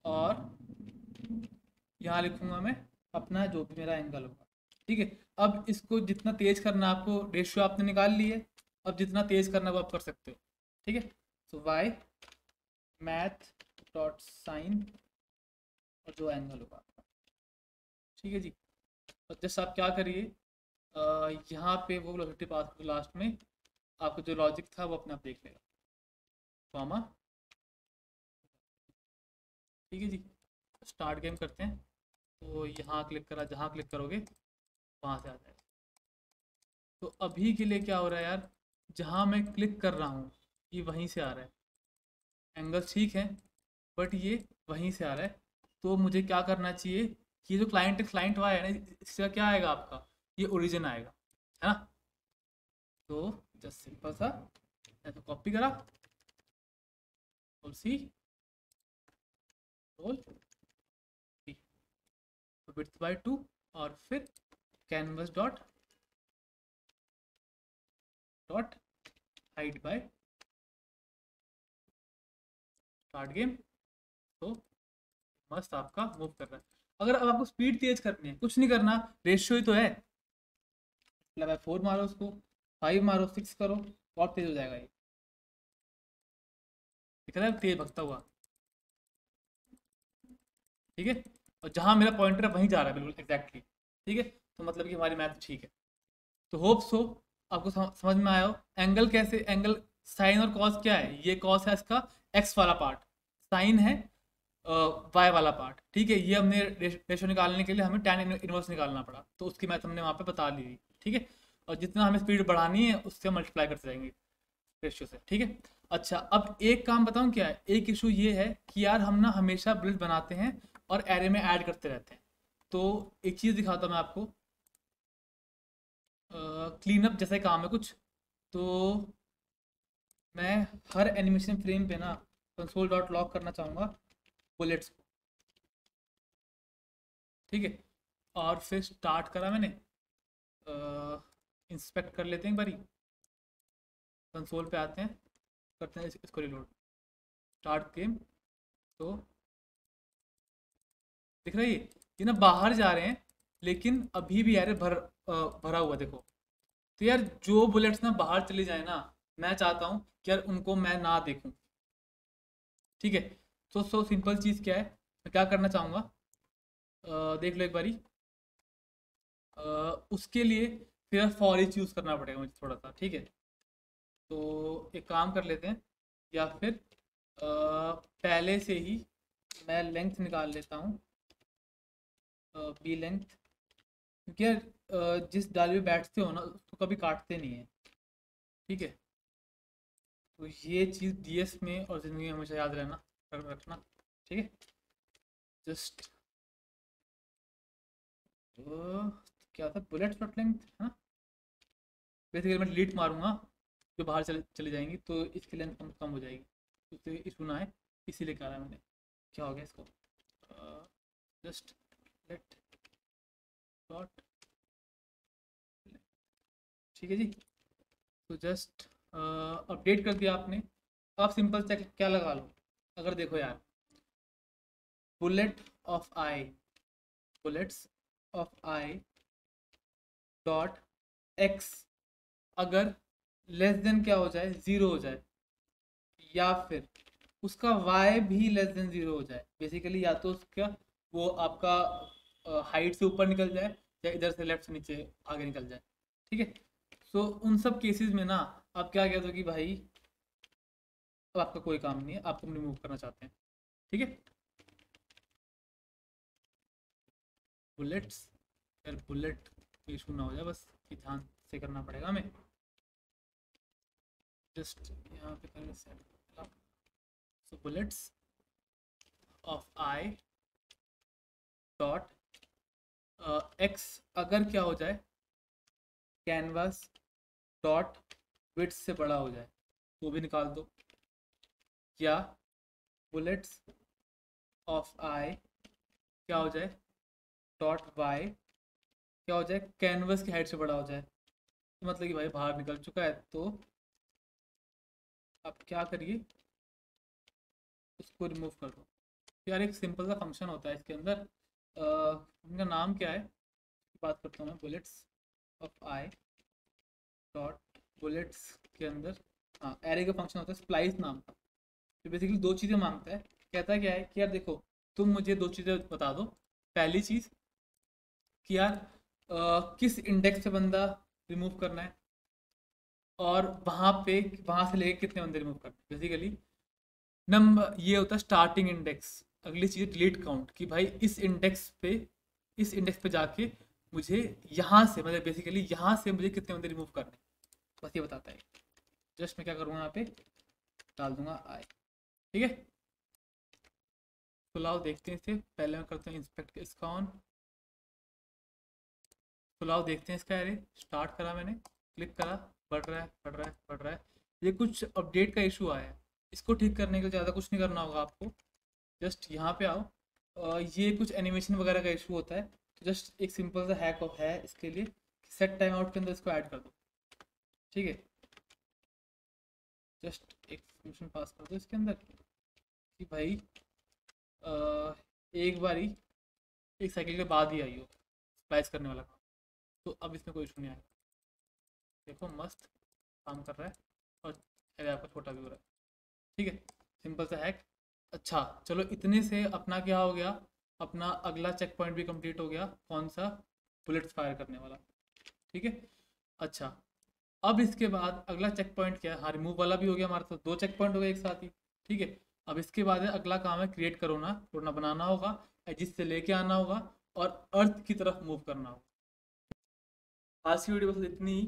और यहाँ लिखूंगा मैं अपना जो भी मेरा एंगल होगा, ठीक है। अब इसको जितना तेज करना, आपको रेशियो आपने निकाल ली है, अब जितना तेज करना वो आप कर सकते हो, ठीक है। सो वाई मैथ डॉट साइन और जो एंगल होगा आपका, ठीक है जी। और जस्ट आप क्या करिए, यहाँ पे वो वेलोसिटी पास लास्ट में आपको जो लॉजिक था वो अपने आप देख लेगा, कॉमा, ठीक है जी। स्टार्ट गेम करते हैं, तो यहाँ क्लिक करा, जहाँ क्लिक करोगे वहाँ से आ जाएगा। तो अभी के लिए क्या हो रहा है यार, जहाँ मैं क्लिक कर रहा हूँ ये वहीं से आ रहा है, एंगल ठीक है बट ये वहीं से आ रहा है। तो मुझे क्या करना चाहिए कि ये जो क्लाइंट वाला है ना, इसका क्या आएगा आपका, ये ओरिजिन आएगा, है ना। तो जस्ट सिंपल सा ऐसा कॉपी करा, सी रोल विड्थ बाय 2, और फिर canvas dot height bye, start game. तो मस्त आपका मूव कर रहा है। अगर अब आपको स्पीड तेज करनी है, कुछ नहीं करना, रेशियो ही तो है, मतलब 4 मारो उसको, 5 मारो, 6 करो, बहुत तेज हो जाएगा ये, दिख रहा है तेज भगता हुआ, ठीक है। और जहाँ मेरा पॉइंटर है वहीं जा रहा है बिल्कुल एग्जैक्टली, ठीक है। तो मतलब कि हमारी मैथ ठीक है। तो होप सो आपको समझ में आया हो। एंगल कैसे, एंगल साइन और कॉस क्या है, ये कॉस है इसका एक्स वाला पार्ट, साइन है वाई वाला पार्ट, ठीक है। ये हमने रेशो निकालने के लिए हमें tan इनवर्स निकालना पड़ा, तो उसकी मैथ हमने वहाँ पे बता ली थी, ठीक है। और जितना हमें स्पीड बढ़ानी है उससे मल्टीप्लाई करते जाएंगे रेशियो से, ठीक है। अच्छा, अब एक काम बताऊं क्या है, एक इशू ये है कि यार हम ना हमेशा बुलेट बनाते हैं और एरे में ऐड करते रहते हैं। तो एक चीज़ दिखाता हूं मैं आपको, क्लीन अप जैसा ही काम है कुछ। तो मैं हर एनिमेशन फ्रेम पे ना कंसोल डॉट लॉग करना चाहूँगा बुलेट्स को, ठीक है। और फिर स्टार्ट करा मैंने, इंस्पेक्ट कर लेते हैं एक बारी, कंसोल पे आते हैं, करते हैं इसको रिलोड, स्टार्ट गेम। तो दिख रहा है ये ना बाहर जा रहे हैं, लेकिन अभी भी यार भरा हुआ देखो। तो यार जो बुलेट्स ना बाहर चली जाए ना, मैं चाहता हूँ कि यार उनको मैं ना देखूं, ठीक है। तो सो सिंपल चीज़ क्या है, मैं क्या करना चाहूँगा, देख लो एक बारी। उसके लिए फिर फॉर ईच यूज़ करना पड़ेगा मुझे थोड़ा सा, ठीक है। तो एक काम कर लेते हैं, या फिर पहले से ही मैं लेंथ निकाल लेता हूँ, बी लेंथ, क्योंकि यार जिस डाल में बैठते हो ना उसको कभी काटते नहीं है, ठीक है। तो ये चीज़ डीएस में और ज़िंदगी में हमेशा याद रहना रखना, ठीक है। जस्ट क्या था, बुलेट शॉट लेंथ है ना। बेसिकली मैं डिलीट मारूंगा जो बाहर चले जाएंगी, तो इसकी लेंथ कम कम हो जाएगी, उससे इशू ना है, इसीलिए कहा है मैंने। क्या हो गया इसको, जस्ट लेट डॉट, ठीक है जी। तो जस्ट अपडेट कर दिया आपने। अब सिंपल से क्या लगा लो, अगर देखो यार, bullet of I, bullets of I dot x अगर लेस देन क्या हो जाए, ज़ीरो हो जाए, या फिर उसका y भी लेस देन ज़ीरो हो जाए, बेसिकली या तो उसका वो आपका हाइट से ऊपर निकल जाए, या इधर से लेफ्ट से नीचे आगे निकल जाए, ठीक है। सो उन सब केसेस में ना आप क्या कहते हो कि भाई अब आपका कोई काम नहीं है, आपको रिमूव करना चाहते हैं, ठीक है। बुलेट्स, यार बुलेट इशू ना हो जाए बस, ये ध्यान से करना पड़ेगा हमें। जस्ट यहाँ पे करें set, so bullets of I dot x अगर क्या हो जाए, कैनवास डॉट विड्थ से बड़ा हो जाए, वो भी निकाल दो। या बुलेट्स ऑफ आई क्या हो जाए, डॉट वाई क्या हो जाए, कैनवस की हाइट से बड़ा हो जाए। तो मतलब कि भाई बाहर निकल चुका है, तो आप क्या करिए, उसको रिमूव कर दो। यार एक सिंपल सा फंक्शन होता है इसके अंदर, इनका नाम क्या है, बात करता हूँ मैं, bullets of I dot bullets के अंदर, हाँ एरे का फंक्शन होता है स्प्लाइस नाम का। तो बेसिकली दो चीज़ें मांगता है, कहता क्या है कि यार देखो तुम मुझे दो चीज़ें बता दो। पहली चीज़ कि यार किस इंडेक्स पे बंदा रिमूव करना है, और वहाँ पे वहाँ से लेके कितने बंदे रिमूव करना है, बेसिकली नंबर ये होता है स्टार्टिंग इंडेक्स। अगली चीज़ डिलीट काउंट, कि भाई इस इंडेक्स पे जाके मुझे यहाँ से मतलब बेसिकली यहाँ से मुझे कितने बंदे रिमूव करने हैं, बस ये बताता है। जस्ट मैं क्या करूँगा यहाँ पे डाल दूंगा आई, ठीक है। तो लाओ देखते हैं इसे, पहले मैं करता हूँ इंस्पेक्ट इसका ऑन। तो लाओ देखते हैं इसका एरे, स्टार्ट करा मैंने, क्लिक करा, बढ़ रहा है बढ़ रहा है बढ़ रहा है। ये कुछ अपडेट का इशू आया है, इसको ठीक करने के लिए ज़्यादा कुछ नहीं करना होगा आपको, जस्ट यहाँ पे आओ। ये कुछ एनिमेशन वगैरह का इशू होता है, तो जस्ट एक सिंपल सा हैक है इसके लिए, सेट टाइम आउट के अंदर इसको ऐड कर दो, ठीक है। जस्ट एक फंक्शन पास कर दो इसके अंदर कि भाई एक बारी एक साइकिल के बाद ही आई हो स्प्लाइस करने वाला काम, तो अब इसमें कोई इशू नहीं आएगा। देखो मस्त काम कर रहा है, और अरे आपका छोटा भी हो रहा है, ठीक है। सिंपल सा हैक। अच्छा चलो, इतने से अपना क्या हो गया, अपना अगला चेक पॉइंट भी कंप्लीट हो गया, कौन सा, बुलेट्स फायर करने वाला, ठीक है। अच्छा, अब इसके बाद अगला चेक पॉइंट क्या है, हाँ रिमूव वाला भी हो गया हमारा, तो दो चेक पॉइंट हो गए एक साथ ही, ठीक है। अब इसके बाद है अगला काम है क्रिएट करोना बनाना होगा, एजिस से लेके आना होगा और अर्थ की तरफ मूव करना होगा। आज की वीडियो बस इतनी ही।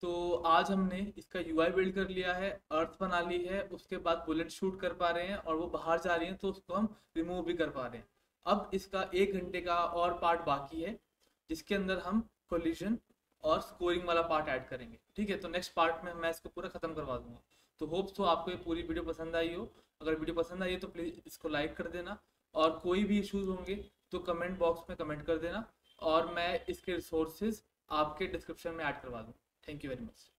तो आज हमने इसका यूआई बिल्ड कर लिया है, अर्थ बना ली है, उसके बाद बुलेट शूट कर पा रहे हैं और वो बाहर जा रही हैं तो उसको हम रिमूव भी कर पा रहे हैं। अब इसका 1 घंटे का और पार्ट बाकी है जिसके अंदर हम कोलिजन और स्कोरिंग वाला पार्ट ऐड करेंगे। ठीक है, तो नेक्स्ट पार्ट में मैं इसको पूरा खत्म करवा दूंगा। तो होप्स तो आपको ये पूरी वीडियो पसंद आई हो। अगर वीडियो पसंद आई है तो प्लीज़ इसको लाइक कर देना, और कोई भी इश्यूज होंगे तो कमेंट बॉक्स में कमेंट कर देना, और मैं इसके रिसोर्सेज आपके डिस्क्रिप्शन में ऐड करवा दूँ। Thank you very much.